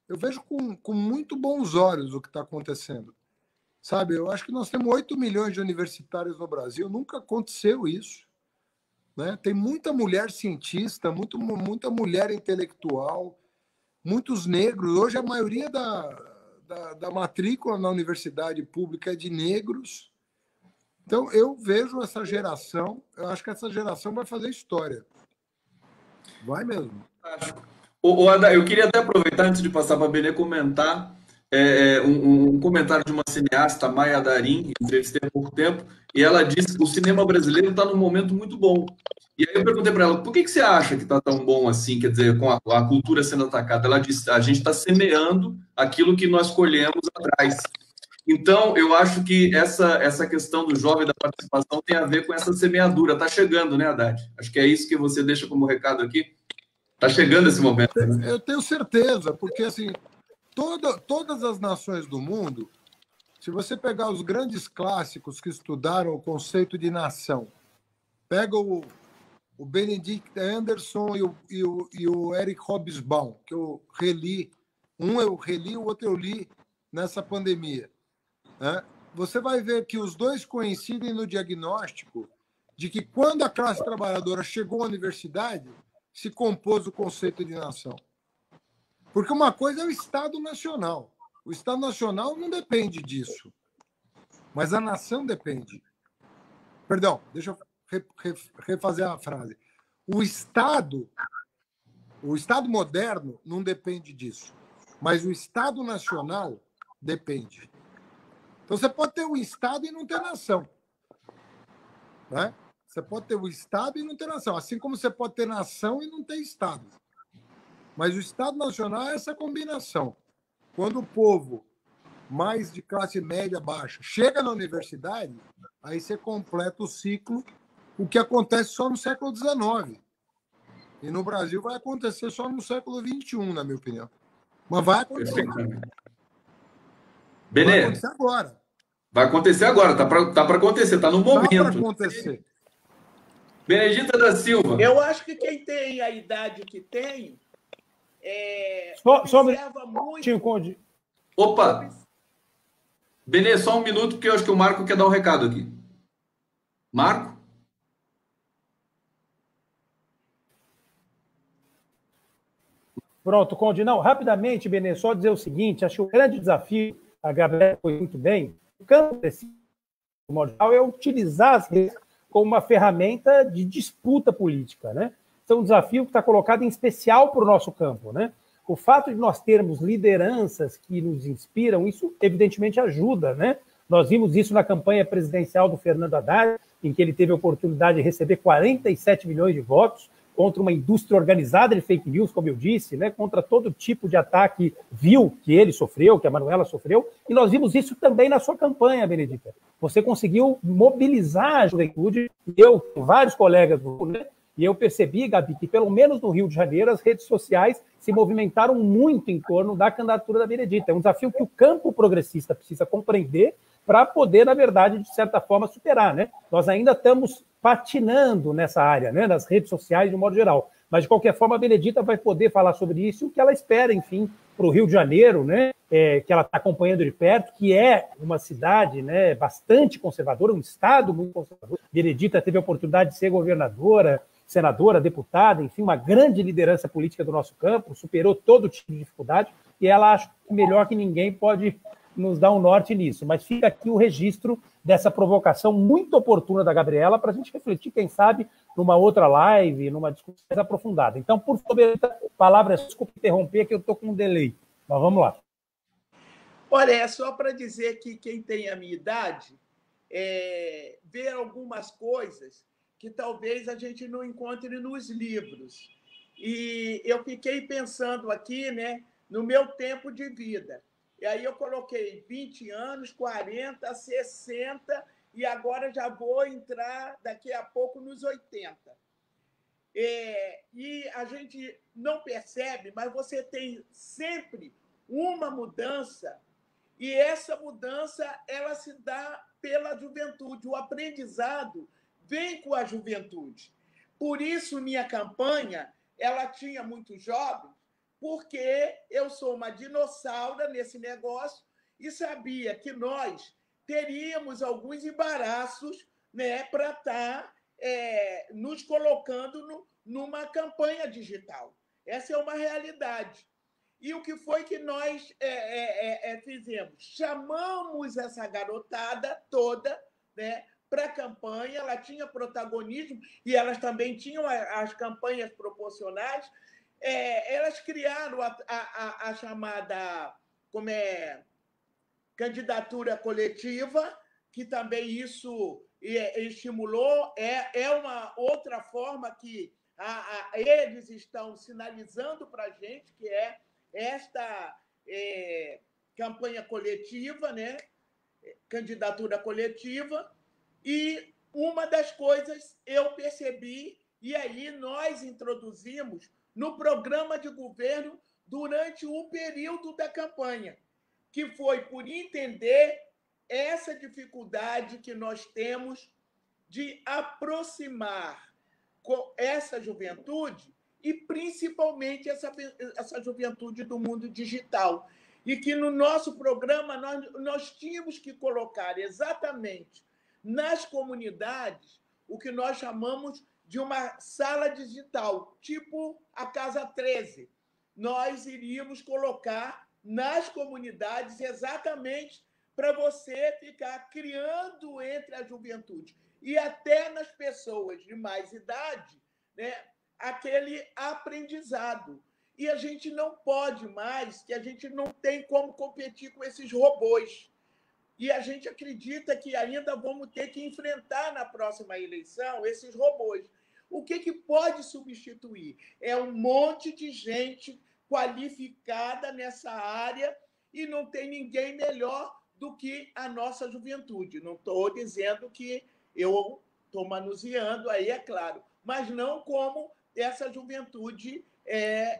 Eu vejo com muito bons olhos o que está acontecendo. Sabe, eu acho que nós temos 8 milhões de universitários no Brasil, nunca aconteceu isso, né? Tem muita mulher cientista, muita mulher intelectual, muitos negros. Hoje a maioria da matrícula na universidade pública é de negros. Então eu vejo essa geração, eu acho que essa geração vai fazer história. Vai mesmo. Eu queria até aproveitar, antes de passar para a Benê, comentar um comentário de uma cineasta, Maia Darim, entrevistei há pouco tempo, e ela disse que o cinema brasileiro está num momento muito bom. E aí eu perguntei para ela, por que você acha que está tão bom assim, quer dizer, com a cultura sendo atacada? Ela disse, a gente está semeando aquilo que nós colhemos atrás. Então, eu acho que essa questão do jovem, da participação, tem a ver com essa semeadura. Está chegando, né, Haddad? Acho que é isso que você deixa como recado aqui. Está chegando esse momento. Né? Eu tenho certeza, porque assim, todas as nações do mundo, se você pegar os grandes clássicos que estudaram o conceito de nação, pega o Benedict Anderson e o Eric Hobsbawm, que eu reli. Eu reli, o outro eu li nessa pandemia. Né? Você vai ver que os dois coincidem no diagnóstico de que quando a classe trabalhadora chegou à universidade, se compôs o conceito de nação. Porque uma coisa é o Estado Nacional. O Estado Nacional não depende disso. Mas a nação depende. Perdão, deixa eu refazer a frase. O Estado O Estado moderno não depende disso, mas o Estado nacional depende. Então, você pode ter um Estado e não ter nação. Né? Você pode ter o Estado e não ter nação, assim como você pode ter nação e não ter Estado. Mas o Estado nacional é essa combinação. Quando o povo mais de classe média baixa chega na universidade, aí você completa o ciclo, o que acontece só no século XIX. E no Brasil vai acontecer só no século XXI, na minha opinião. Mas vai acontecer. Benê, vai acontecer agora. Vai acontecer agora, tá para acontecer, tá no momento. Tá para acontecer. Benedita da Silva. Eu acho que quem tem a idade que tem observa muito... Conde. Opa! Benê, só um minuto, porque eu acho que o Marco quer dar um recado aqui. Marco? Pronto, Conde. Não, rapidamente, Benê, só dizer o seguinte, acho que o grande desafio, a Gabriela foi muito bem, o campo desse modo geral é utilizar as redes como uma ferramenta de disputa política, né? Então, um desafio que está colocado em especial para o nosso campo, né? O fato de nós termos lideranças que nos inspiram, isso evidentemente ajuda, né? Nós vimos isso na campanha presidencial do Fernando Haddad, em que ele teve a oportunidade de receber 47 milhões de votos contra uma indústria organizada de fake news, como eu disse, né? Contra todo tipo de ataque vil que ele sofreu, que a Manuela sofreu, e nós vimos isso também na sua campanha, Benedita. Você conseguiu mobilizar a juventude, eu, vários colegas, né? E eu percebi, Gabi, que pelo menos no Rio de Janeiro as redes sociais se movimentaram muito em torno da candidatura da Benedita. É um desafio que o campo progressista precisa compreender para poder, na verdade, de certa forma, superar, né? Nós ainda estamos patinando nessa área, né? Nas redes sociais, de um modo geral. Mas, de qualquer forma, a Benedita vai poder falar sobre isso e o que ela espera, enfim, para o Rio de Janeiro, né? Que ela está acompanhando de perto, que é uma cidade, né, bastante conservadora, um estado muito conservador. Benedita teve a oportunidade de ser governadora, senadora, deputada, enfim, uma grande liderança política do nosso campo, superou todo tipo de dificuldade, e ela, acho que melhor que ninguém, pode nos dar um norte nisso. Mas fica aqui o registro dessa provocação muito oportuna da Gabriela para a gente refletir, quem sabe, numa outra live, numa discussão mais aprofundada. Então, por favor, palavras, desculpa interromper, que eu estou com um delay. Mas vamos lá. Olha, é só para dizer que quem tem a minha idade vê algumas coisas que talvez a gente não encontre nos livros. E eu fiquei pensando aqui, né, no meu tempo de vida. E aí eu coloquei 20 anos, 40, 60, e agora já vou entrar daqui a pouco nos 80. E a gente não percebe, mas você tem sempre uma mudança, e essa mudança ela se dá pela juventude. O aprendizado vem com a juventude. Por isso, minha campanha ela tinha muitos jovens, porque eu sou uma dinossauro nesse negócio e sabia que nós teríamos alguns embaraços, né, para estar nos colocando numa campanha digital. Essa é uma realidade. E o que foi que nós fizemos? Chamamos essa garotada toda, né, para a campanha, ela tinha protagonismo e elas também tinham as campanhas proporcionais. Elas criaram a chamada candidatura coletiva, que também isso estimulou. É uma outra forma que eles estão sinalizando para a gente, que é esta campanha coletiva, né? Candidatura coletiva. E uma das coisas eu percebi, e aí nós introduzimos no programa de governo durante o período da campanha, que foi por entender essa dificuldade que nós temos de aproximar com essa juventude e principalmente essa juventude do mundo digital. E que no nosso programa nós tínhamos que colocar exatamente nas comunidades o que nós chamamos de uma sala digital, tipo a Casa 13. Nós iríamos colocar nas comunidades exatamente para você ficar criando entre a juventude e até nas pessoas de mais idade, né, aquele aprendizado. E a gente não pode mais, que a gente não tem como competir com esses robôs. E a gente acredita que ainda vamos ter que enfrentar na próxima eleição esses robôs. O que pode substituir? É um monte de gente qualificada nessa área e não tem ninguém melhor do que a nossa juventude. Não estou dizendo que eu estou manuseando aí, é claro, mas não como essa juventude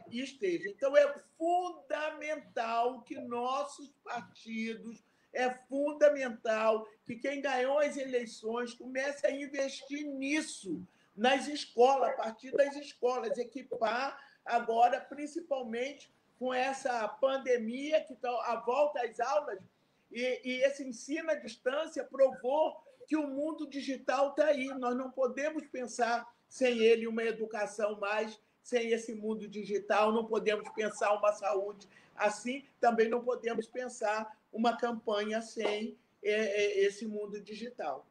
esteja. Então, é fundamental que nossos partidos, é fundamental que quem ganhou as eleições comece a investir nisso, nas escolas, a partir das escolas, equipar agora, principalmente com essa pandemia, que está a volta às aulas, e esse ensino à distância provou que o mundo digital está aí. Nós não podemos pensar sem ele uma educação mais, sem esse mundo digital, não podemos pensar uma saúde assim, também não podemos pensar uma campanha sem esse mundo digital.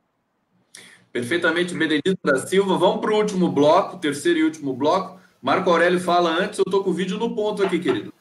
Perfeitamente, Benedito da Silva. Vamos para o último bloco, terceiro e último bloco. Marco Aurélio fala antes, eu estou com o vídeo no ponto aqui, querido.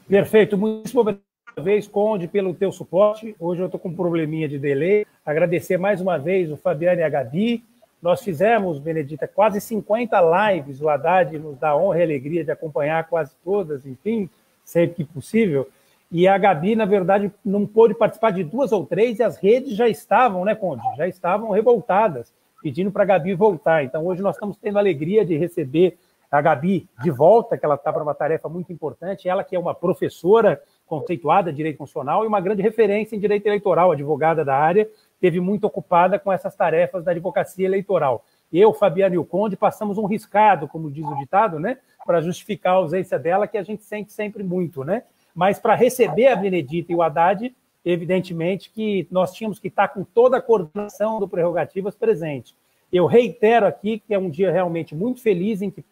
Perfeito, muitíssimo obrigado mais uma vez, Conde, pelo teu suporte. Hoje eu estou com um probleminha de delay. Agradecer mais uma vez o Fabiano e a Gabi. Nós fizemos, Benedita, quase 50 lives. O Haddad nos dá a honra e a alegria de acompanhar quase todas, enfim, sempre que possível. E a Gabi, na verdade, não pôde participar de 2 ou 3 e as redes já estavam, né, Conde? Já estavam revoltadas, pedindo para a Gabi voltar. Então, hoje nós estamos tendo a alegria de receber a Gabi de volta, que ela está para uma tarefa muito importante. Ela que é uma professora conceituada de direito constitucional e uma grande referência em direito eleitoral, advogada da área, esteve muito ocupada com essas tarefas da advocacia eleitoral. Eu, Fabiano e o Conde passamos um riscado, como diz o ditado, né, para justificar a ausência dela, que a gente sente sempre muito, né? Mas para receber a Benedita e o Haddad, evidentemente que nós tínhamos que estar com toda a coordenação do Prerrogativas presente. Eu reitero aqui que é um dia realmente muito feliz, em que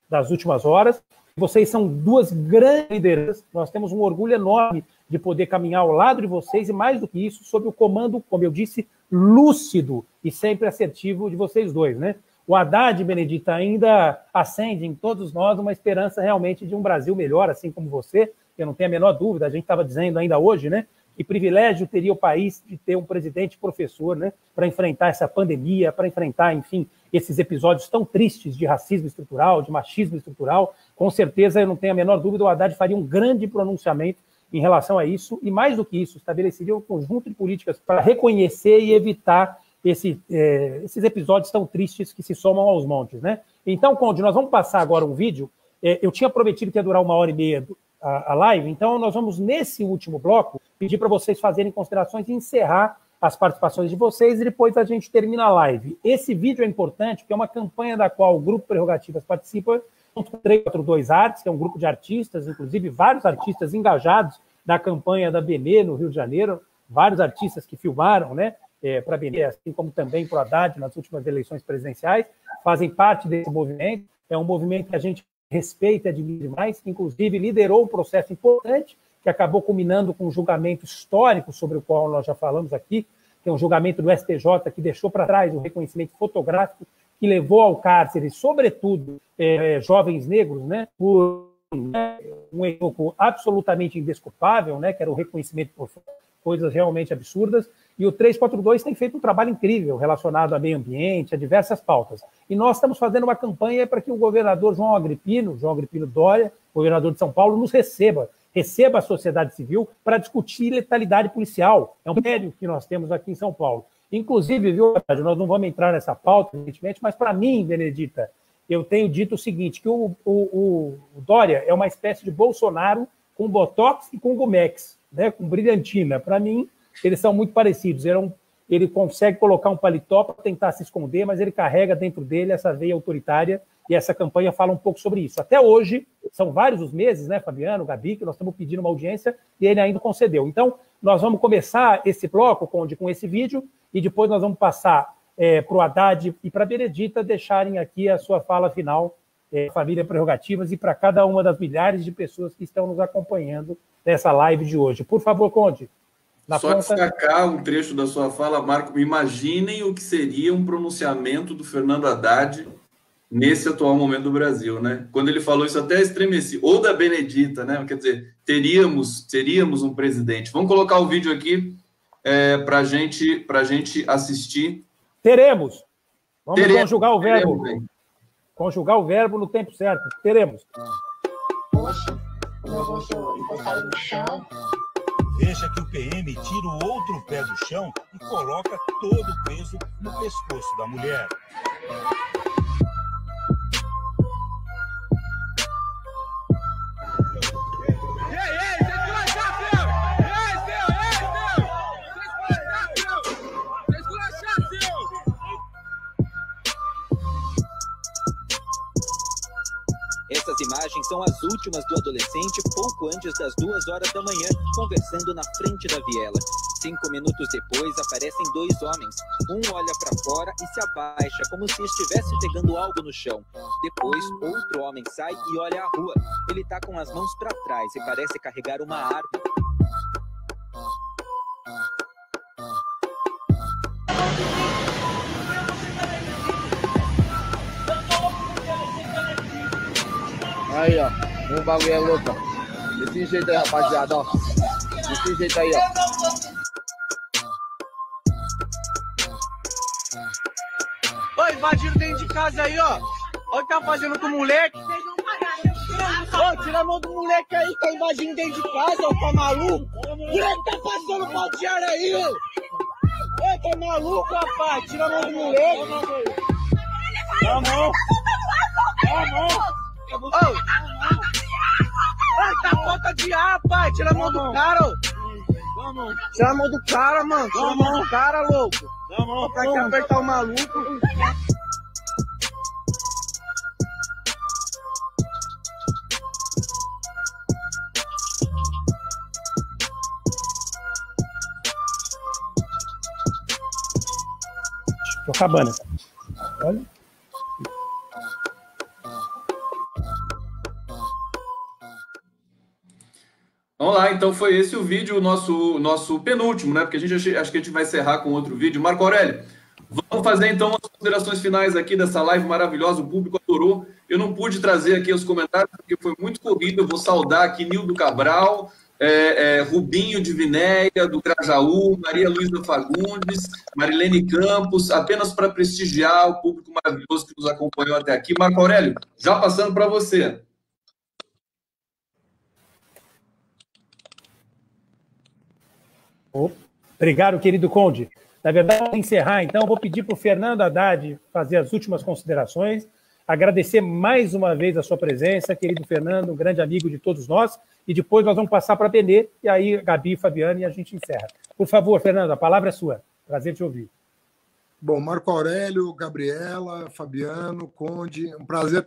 das últimas horas. Vocês são 2 grandes lideranças, nós temos um orgulho enorme de poder caminhar ao lado de vocês e, mais do que isso, sob o comando, como eu disse, lúcido e sempre assertivo de vocês dois, né? O Haddad, Benedita, ainda acende em todos nós uma esperança realmente de um Brasil melhor, assim como você, eu não tenho a menor dúvida, a gente estava dizendo ainda hoje, né? Que privilégio teria o país de ter um presidente professor, né, para enfrentar essa pandemia, para enfrentar, enfim, esses episódios tão tristes de racismo estrutural, de machismo estrutural. Com certeza, eu não tenho a menor dúvida, o Haddad faria um grande pronunciamento em relação a isso, e mais do que isso, estabeleceria um conjunto de políticas para reconhecer e evitar esses episódios tão tristes que se somam aos montes, né? Então, Conde, nós vamos passar agora um vídeo. Eu tinha prometido que ia durar 1h30 a live, então nós vamos, nesse último bloco, pedir para vocês fazerem considerações e encerrar as participações de vocês, e depois a gente termina a live. Esse vídeo é importante, porque é uma campanha da qual o Grupo Prerrogativas participa, junto com 342 Artes, que é um grupo de artistas, inclusive vários artistas engajados na campanha da Benê, no Rio de Janeiro, vários artistas que filmaram, né, para a Benê, assim como também para o Haddad nas últimas eleições presidenciais, fazem parte desse movimento. É um movimento que a gente respeita e admira demais, que inclusive liderou um processo importante, que acabou culminando com um julgamento histórico sobre o qual nós já falamos aqui, que é um julgamento do STJ que deixou para trás o reconhecimento fotográfico, que levou ao cárcere, sobretudo, jovens negros, né, por um equívoco absolutamente indesculpável, né, que era o reconhecimento por coisas realmente absurdas, e o 342 tem feito um trabalho incrível relacionado ao meio ambiente, a diversas pautas. E nós estamos fazendo uma campanha para que o governador João Agripino Dória, governador de São Paulo, nos receba a sociedade civil para discutir letalidade policial. É um critério que nós temos aqui em São Paulo. Inclusive, viu, nós não vamos entrar nessa pauta, evidentemente, mas para mim, Benedita, eu tenho dito o seguinte, que o Dória é uma espécie de Bolsonaro com Botox e com Gomex, né, com brilhantina. Para mim, eles são muito parecidos. Ele consegue colocar um paletó para tentar se esconder, mas ele carrega dentro dele essa veia autoritária, e essa campanha fala um pouco sobre isso. Até hoje, são vários os meses, né, Fabiano, Gabi, que nós estamos pedindo uma audiência e ele ainda concedeu. Então, nós vamos começar esse bloco, Conde, com esse vídeo, e depois nós vamos passar para o Haddad e para a Benedita deixarem aqui a sua fala final, Família Prerrogativas, e para cada uma das milhares de pessoas que estão nos acompanhando nessa live de hoje. Por favor, Conde. Só destacar um trecho da sua fala, Marco. Imaginem o que seria um pronunciamento do Fernando Haddad nesse atual momento do Brasil, né? Quando ele falou isso, até estremeci. Ou da Benedita, né? Quer dizer, teríamos um presidente. Vamos colocar o vídeo aqui para a gente assistir. Teremos. Vamos conjugar o verbo. Conjugar o verbo no tempo certo. Teremos. Poxa, como eu vou encostar no chão. Veja que o PM tira o outro pé do chão e coloca todo o peso no pescoço da mulher. Essas imagens são as últimas do adolescente pouco antes das 2 horas da manhã, conversando na frente da viela. 5 minutos depois, aparecem 2 homens. Um olha para fora e se abaixa, como se estivesse pegando algo no chão. Depois, outro homem sai e olha a rua. Ele tá com as mãos para trás e parece carregar uma arma. Aí, ó, o bagulho é louco, ó. Desse jeito aí, rapaziada, ó. Desse jeito aí, ó. Ô, invadiram dentro de casa aí, ó. Olha o que tá fazendo com o moleque. Ô, tira a mão do moleque aí, tá invadindo dentro de casa, ó, tá maluco? O moleque tá passando pau de ar aí, ó. Ô, tá maluco, rapaz? Tira a mão do moleque. Dá a mão. Dá a mão. Ô, tá falta de ar, pai. Tira a mão do cara, ó. Tira a mão do cara, mano. Tira a mão do cara, louco. Pra que apertar o maluco. Tô acabando. Olha. Vamos lá, então foi esse o vídeo, o nosso penúltimo, né? Porque acho que a gente vai encerrar com outro vídeo. Marco Aurélio, vamos fazer então as considerações finais aqui dessa live maravilhosa, o público adorou. Eu não pude trazer aqui os comentários, porque foi muito corrido. Eu vou saudar aqui Nildo Cabral, Rubinho de Vinéia, do Grajaú, Maria Luísa Fagundes, Marilene Campos, apenas para prestigiar o público maravilhoso que nos acompanhou até aqui. Marco Aurélio, já passando para você. Obrigado, querido Conde. Na verdade, para encerrar, então, eu vou pedir para o Fernando Haddad fazer as últimas considerações, agradecer mais uma vez a sua presença, querido Fernando, um grande amigo de todos nós, e depois nós vamos passar para a Benê, e aí Gabi e Fabiana, e a gente encerra. Por favor, Fernando, a palavra é sua. Prazer te ouvir. Bom, Marco Aurélio, Gabriela, Fabiano, Conde, um prazer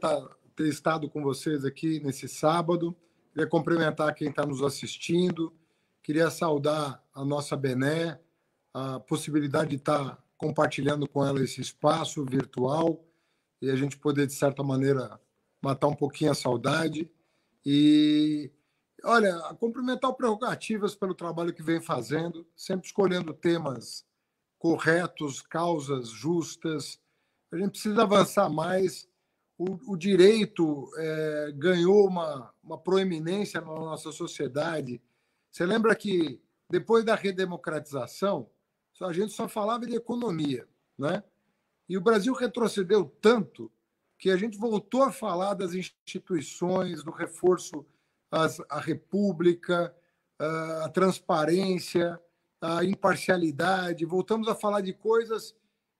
ter estado com vocês aqui nesse sábado. Queria cumprimentar quem está nos assistindo. Queria saudar a nossa Bené, a possibilidade de estar compartilhando com ela esse espaço virtual e a gente poder, de certa maneira, matar um pouquinho a saudade. E, olha, cumprimentar o Prerrogativas pelo trabalho que vem fazendo, sempre escolhendo temas corretos, causas justas. A gente precisa avançar mais. O direito ganhou uma proeminência na nossa sociedade. Você lembra que, depois da redemocratização, a gente só falava de economia, né? E o Brasil retrocedeu tanto que a gente voltou a falar das instituições, do reforço à República, à transparência, à imparcialidade. Voltamos a falar de coisas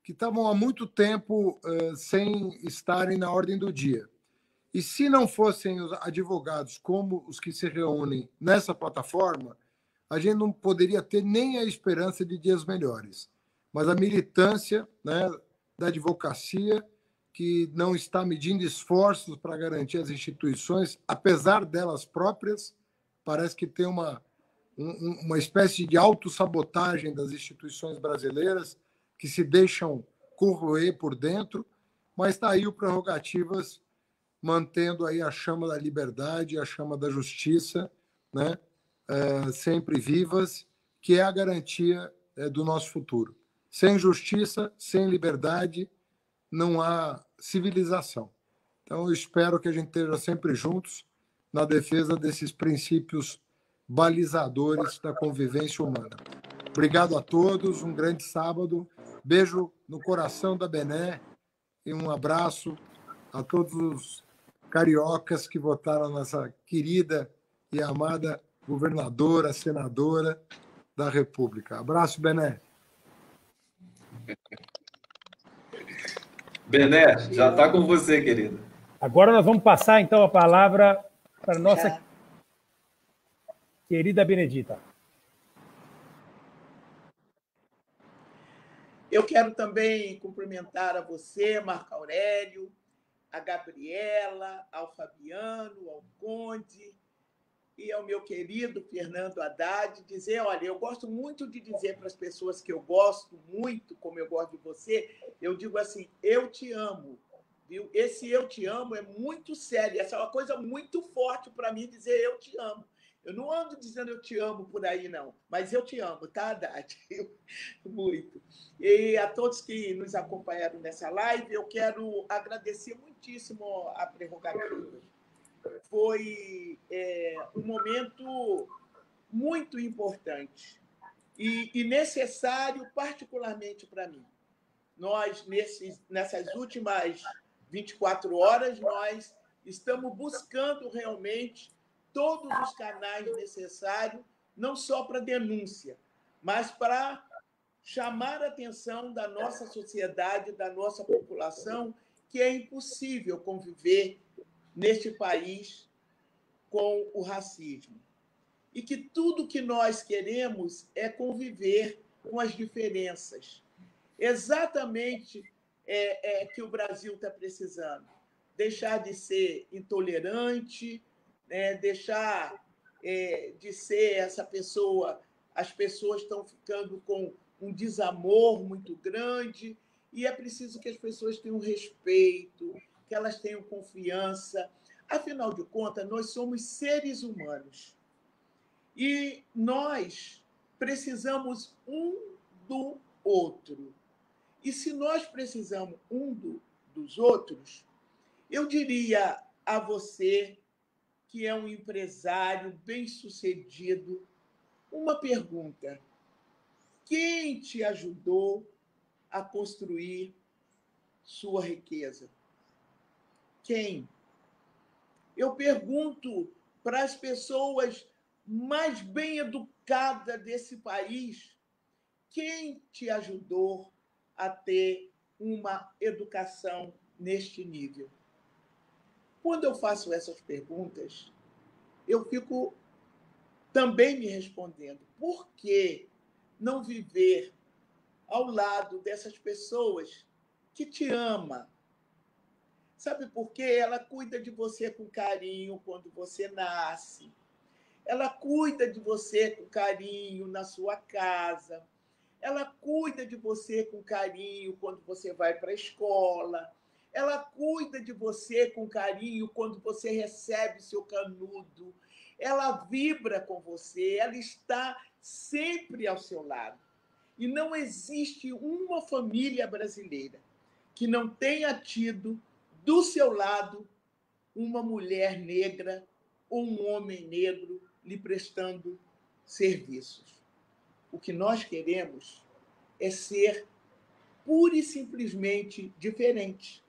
que estavam há muito tempo sem estarem na ordem do dia. E se não fossem os advogados como os que se reúnem nessa plataforma, a gente não poderia ter nem a esperança de dias melhores. Mas a militância, né, da advocacia, que não está medindo esforços para garantir as instituições, apesar delas próprias, parece que tem uma espécie de autossabotagem das instituições brasileiras que se deixam corroer por dentro, mas está aí o Prerrogativas mantendo aí a chama da liberdade, a chama da justiça, né? Sempre vivas, que é a garantia do nosso futuro. Sem justiça, sem liberdade, não há civilização. Então, eu espero que a gente esteja sempre juntos na defesa desses princípios balizadores da convivência humana. Obrigado a todos, um grande sábado, beijo no coração da Bené e um abraço a todos os cariocas que votaram nessa querida e amada governadora, senadora da República. Abraço, Bené. Bené, já está com você, querida. Agora nós vamos passar, então, a palavra para a nossa querida Benedita. Eu quero também cumprimentar a você, Marco Aurélio, a Gabriela, ao Fabiano, ao Conde e ao meu querido Fernando Haddad, dizer, olha, eu gosto muito de dizer para as pessoas que eu gosto muito, como eu gosto de você, eu digo assim, eu te amo. Viu? Esse eu te amo é muito sério, essa é uma coisa muito forte para mim dizer eu te amo. Eu não ando dizendo eu te amo por aí, não, mas eu te amo, tá, Haddad? Muito. E a todos que nos acompanharam nessa live, eu quero agradecer muitíssimo a Prerrogativas. Foi um momento muito importante e necessário, particularmente para mim. Nós, nessas últimas 24 horas, nós estamos buscando realmente todos os canais necessários, não só para denúncia, mas para chamar a atenção da nossa sociedade, da nossa população, que é impossível conviver neste país com o racismo. E que tudo que nós queremos é conviver com as diferenças. Exatamente que o Brasil está precisando. Deixar de ser intolerante, deixar de ser essa pessoa... As pessoas estão ficando com um desamor muito grande e é preciso que as pessoas tenham respeito, que elas tenham confiança. Afinal de contas, nós somos seres humanos e nós precisamos um do outro. E se nós precisamos um dos outros, eu diria a você, que é um empresário bem-sucedido, uma pergunta. Quem te ajudou a construir sua riqueza? Quem? Eu pergunto para as pessoas mais bem educadas desse país, quem te ajudou a ter uma educação neste nível? Quando eu faço essas perguntas, eu fico também me respondendo, por que não viver ao lado dessas pessoas que te amam? Sabe por quê? Ela cuida de você com carinho quando você nasce. Ela cuida de você com carinho na sua casa. Ela cuida de você com carinho quando você vai para a escola. Ela cuida de você com carinho quando você recebe seu canudo. Ela vibra com você, ela está sempre ao seu lado. E não existe uma família brasileira que não tenha tido do seu lado uma mulher negra ou um homem negro lhe prestando serviços. O que nós queremos é ser pura e simplesmente diferente,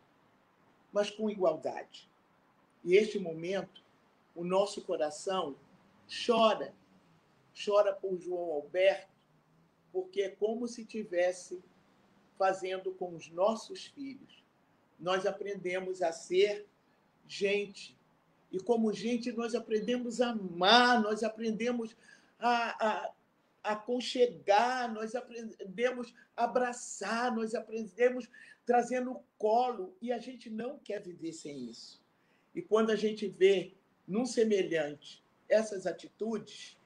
mas com igualdade. E este momento, o nosso coração chora por João Alberto, porque é como se estivesse fazendo com os nossos filhos. Nós aprendemos a ser gente. E como gente, nós aprendemos a amar, nós aprendemos a aconchegar, nós aprendemos a abraçar, nós aprendemos trazendo o colo. E a gente não quer viver sem isso. E quando a gente vê num semelhante essas atitudes,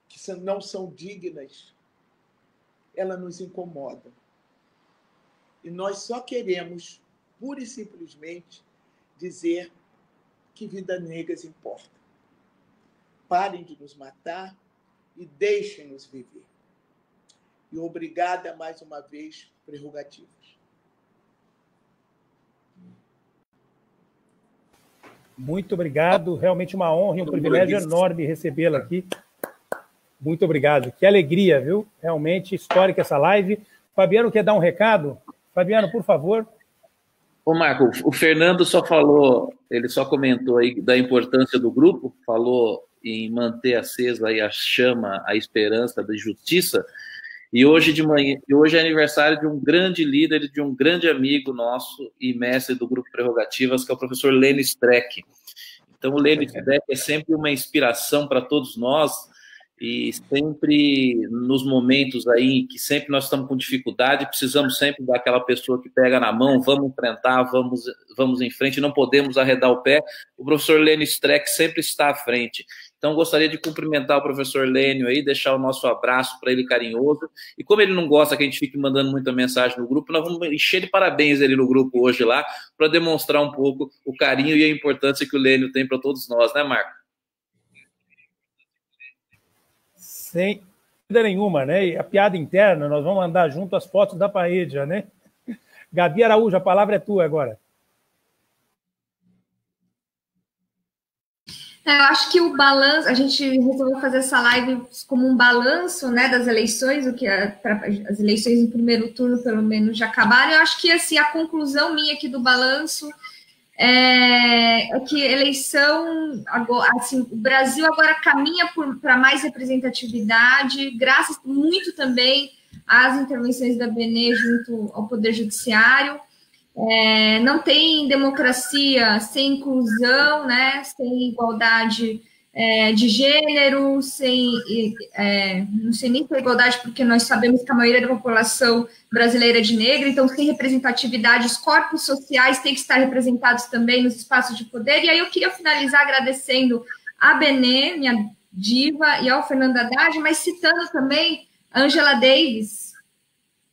que não são dignas, ela nos incomoda. E nós só queremos, pura e simplesmente, dizer que vidas negras importam. Parem de nos matar e deixem-nos viver. E obrigada mais uma vez, Prerrogativas. Muito obrigado, realmente uma honra e um privilégio enorme recebê-la aqui. Muito obrigado, que alegria, viu? Realmente histórica essa live. Fabiano quer dar um recado? Fabiano, por favor. Ô, Marco, o Fernando só falou, ele só comentou aí da importância do grupo, falou em manter acesa aí a chama, a esperança da justiça, e hoje de manhã, hoje é aniversário de um grande líder, de um grande amigo nosso e mestre do Grupo Prerrogativas, que é o professor Lênio Streck. Então, o Lênio Streck é sempre uma inspiração para todos nós, e sempre nos momentos aí que sempre nós estamos com dificuldade, precisamos sempre daquela pessoa que pega na mão, vamos enfrentar, vamos em frente, não podemos arredar o pé. O professor Lênio Streck sempre está à frente. Então, gostaria de cumprimentar o professor Lênio aí, deixar o nosso abraço para ele carinhoso. E como ele não gosta que a gente fique mandando muita mensagem no grupo, nós vamos encher de parabéns ele no grupo hoje lá, para demonstrar um pouco o carinho e a importância que o Lênio tem para todos nós, né, Marco? Sem dúvida nenhuma, né? E a piada interna, nós vamos mandar junto as fotos da parede, né? Gabi Araújo, a palavra é tua agora. Eu acho que o balanço, a gente resolveu fazer essa live como um balanço, né, das eleições, as eleições no primeiro turno, pelo menos, já acabaram. Eu acho que assim, a conclusão minha aqui do balanço é que eleição, agora, assim, o Brasil agora caminha para mais representatividade, graças muito também às intervenções da Benê junto ao Poder Judiciário. Não tem democracia sem inclusão, né, sem igualdade de gênero, não sei nem por igualdade, porque nós sabemos que a maioria da população brasileira é de negra, então sem representatividade, os corpos sociais têm que estar representados também nos espaços de poder. E aí eu queria finalizar agradecendo a Benê, minha diva, e ao Fernando Haddad, mas citando também a Angela Davis,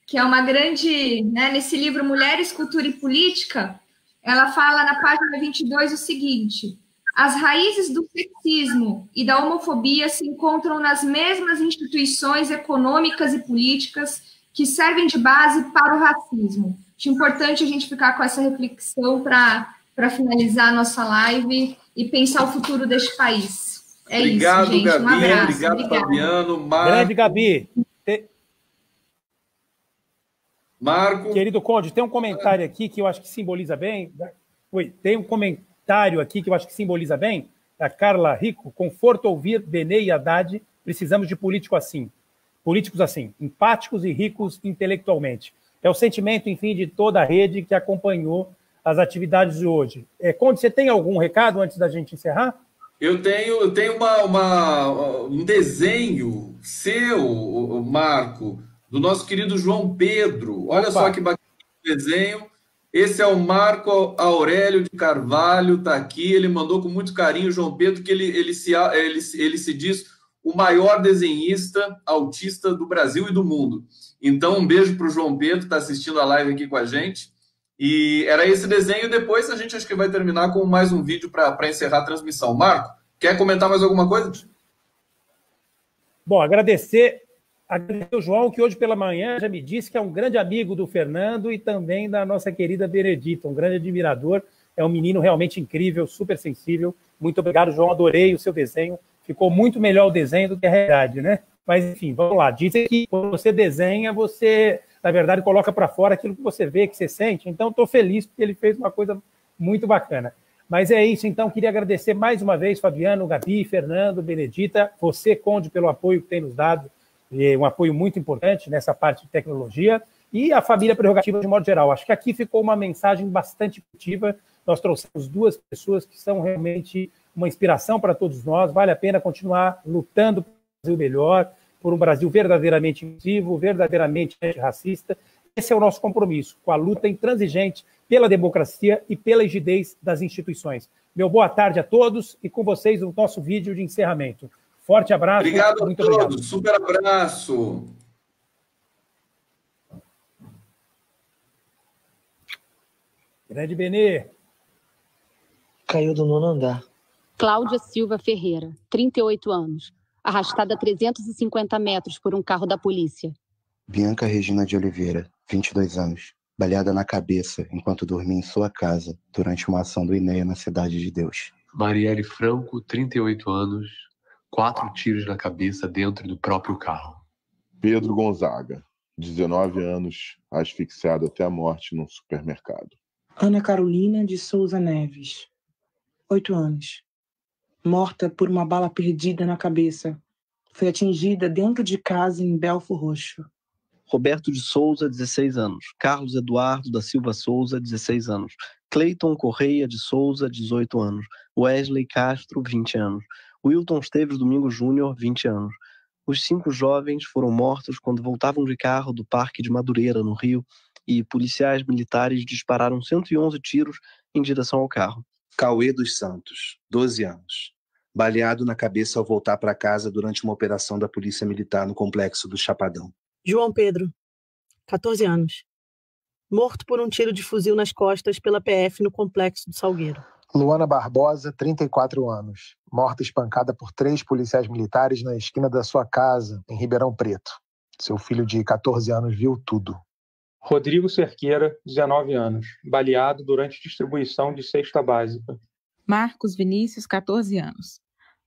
que é uma grande, né, nesse livro Mulheres, Cultura e Política, ela fala na página 22 o seguinte: as raízes do sexismo e da homofobia se encontram nas mesmas instituições econômicas e políticas que servem de base para o racismo. Acho importante a gente ficar com essa reflexão para finalizar a nossa live e pensar o futuro deste país. Obrigado, isso, gente. Gabi. Um abraço. Obrigado, Fabiano. Marco. Grande Gabi. Marco. Querido Conde, tem um comentário aqui que eu acho que simboliza bem. Tem um comentário aqui que eu acho que simboliza bem. Da Carla Rico. Conforto ouvir Benê e Haddad. Precisamos de políticos assim, empáticos e ricos intelectualmente. É o sentimento, enfim, de toda a rede que acompanhou as atividades de hoje. Conde, você tem algum recado antes da gente encerrar? Eu tenho um desenho seu, Marco, do nosso querido João Pedro. Olha só que bacana o desenho. Esse é o Marco Aurélio de Carvalho, está aqui. Ele mandou com muito carinho o João Pedro, que ele se diz o maior desenhista autista do Brasil e do mundo. Então, um beijo para o João Pedro, que está assistindo a live aqui com a gente. E era esse desenho. Depois a gente acho que vai terminar com mais um vídeo para encerrar a transmissão. Marco, quer comentar mais alguma coisa? Bom, agradecer o João, que hoje pela manhã já me disse que é um grande amigo do Fernando e também da nossa querida Benedita, um grande admirador. É um menino realmente incrível, super sensível. Muito obrigado, João. Adorei o seu desenho. Ficou muito melhor o desenho do que a realidade, né? Mas, enfim, vamos lá. Dizem que quando você desenha, você, na verdade, coloca para fora aquilo que você vê, que você sente. Então, estou feliz porque ele fez uma coisa muito bacana. Mas é isso, então. Queria agradecer mais uma vez, Fabiano, Gabi, Fernando, Benedita, você, Conde, pelo apoio que tem nos dado, um apoio muito importante nessa parte de tecnologia, e a família Prerrogativa de modo geral. Acho que aqui ficou uma mensagem bastante positiva. Nós trouxemos duas pessoas que são realmente uma inspiração para todos nós. Vale a pena continuar lutando por um Brasil melhor, por um Brasil verdadeiramente inclusivo, verdadeiramente antirracista. Esse é o nosso compromisso, com a luta intransigente pela democracia e pela rigidez das instituições. Meu boa tarde a todos e com vocês o nosso vídeo de encerramento. Forte abraço. Obrigado muito a todos. Obrigado. Super abraço. Grande Benê. Caiu do 9º andar. Cláudia Silva Ferreira, 38 anos. arrastada a 350 metros por um carro da polícia. Bianca Regina de Oliveira, 22 anos, baleada na cabeça enquanto dormia em sua casa durante uma ação do INEA na Cidade de Deus. Marielle Franco, 38 anos, 4 tiros na cabeça dentro do próprio carro. Pedro Gonzaga, 19 anos, asfixiado até a morte num supermercado. Ana Carolina de Souza Neves, 8 anos, morta por uma bala perdida na cabeça. Foi atingida dentro de casa em Belford Roxo. Roberto de Souza, 16 anos. Carlos Eduardo da Silva Souza, 16 anos. Cleiton Correia de Souza, 18 anos. Wesley Castro, 20 anos. Wilton Esteves Domingos Júnior, 20 anos. Os 5 jovens foram mortos quando voltavam de carro do Parque de Madureira, no Rio, e policiais militares dispararam 111 tiros em direção ao carro. Cauê dos Santos, 12 anos. Baleado na cabeça ao voltar para casa durante uma operação da Polícia Militar no Complexo do Chapadão. João Pedro, 14 anos. Morto por um tiro de fuzil nas costas pela PF no Complexo do Salgueiro. Luana Barbosa, 34 anos. Morta espancada por 3 policiais militares na esquina da sua casa, em Ribeirão Preto. Seu filho de 14 anos viu tudo. Rodrigo Cerqueira, 19 anos. Baleado durante distribuição de cesta básica. Marcos Vinícius, 14 anos.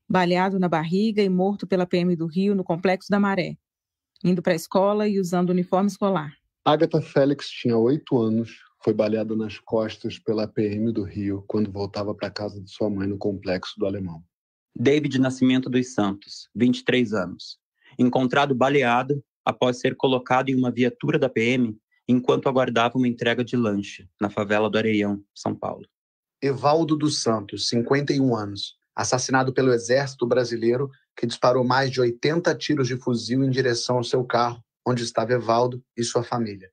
Baleado na barriga e morto pela PM do Rio no Complexo da Maré, indo para a escola e usando uniforme escolar. Agatha Félix tinha 8 anos, foi baleada nas costas pela PM do Rio quando voltava para a casa de sua mãe no Complexo do Alemão. David Nascimento dos Santos, 23 anos. Encontrado baleado após ser colocado em uma viatura da PM enquanto aguardava uma entrega de lanche na favela do Areião, São Paulo. Evaldo dos Santos, 51 anos. Assassinado pelo Exército Brasileiro, que disparou mais de 80 tiros de fuzil em direção ao seu carro, onde estava Evaldo e sua família.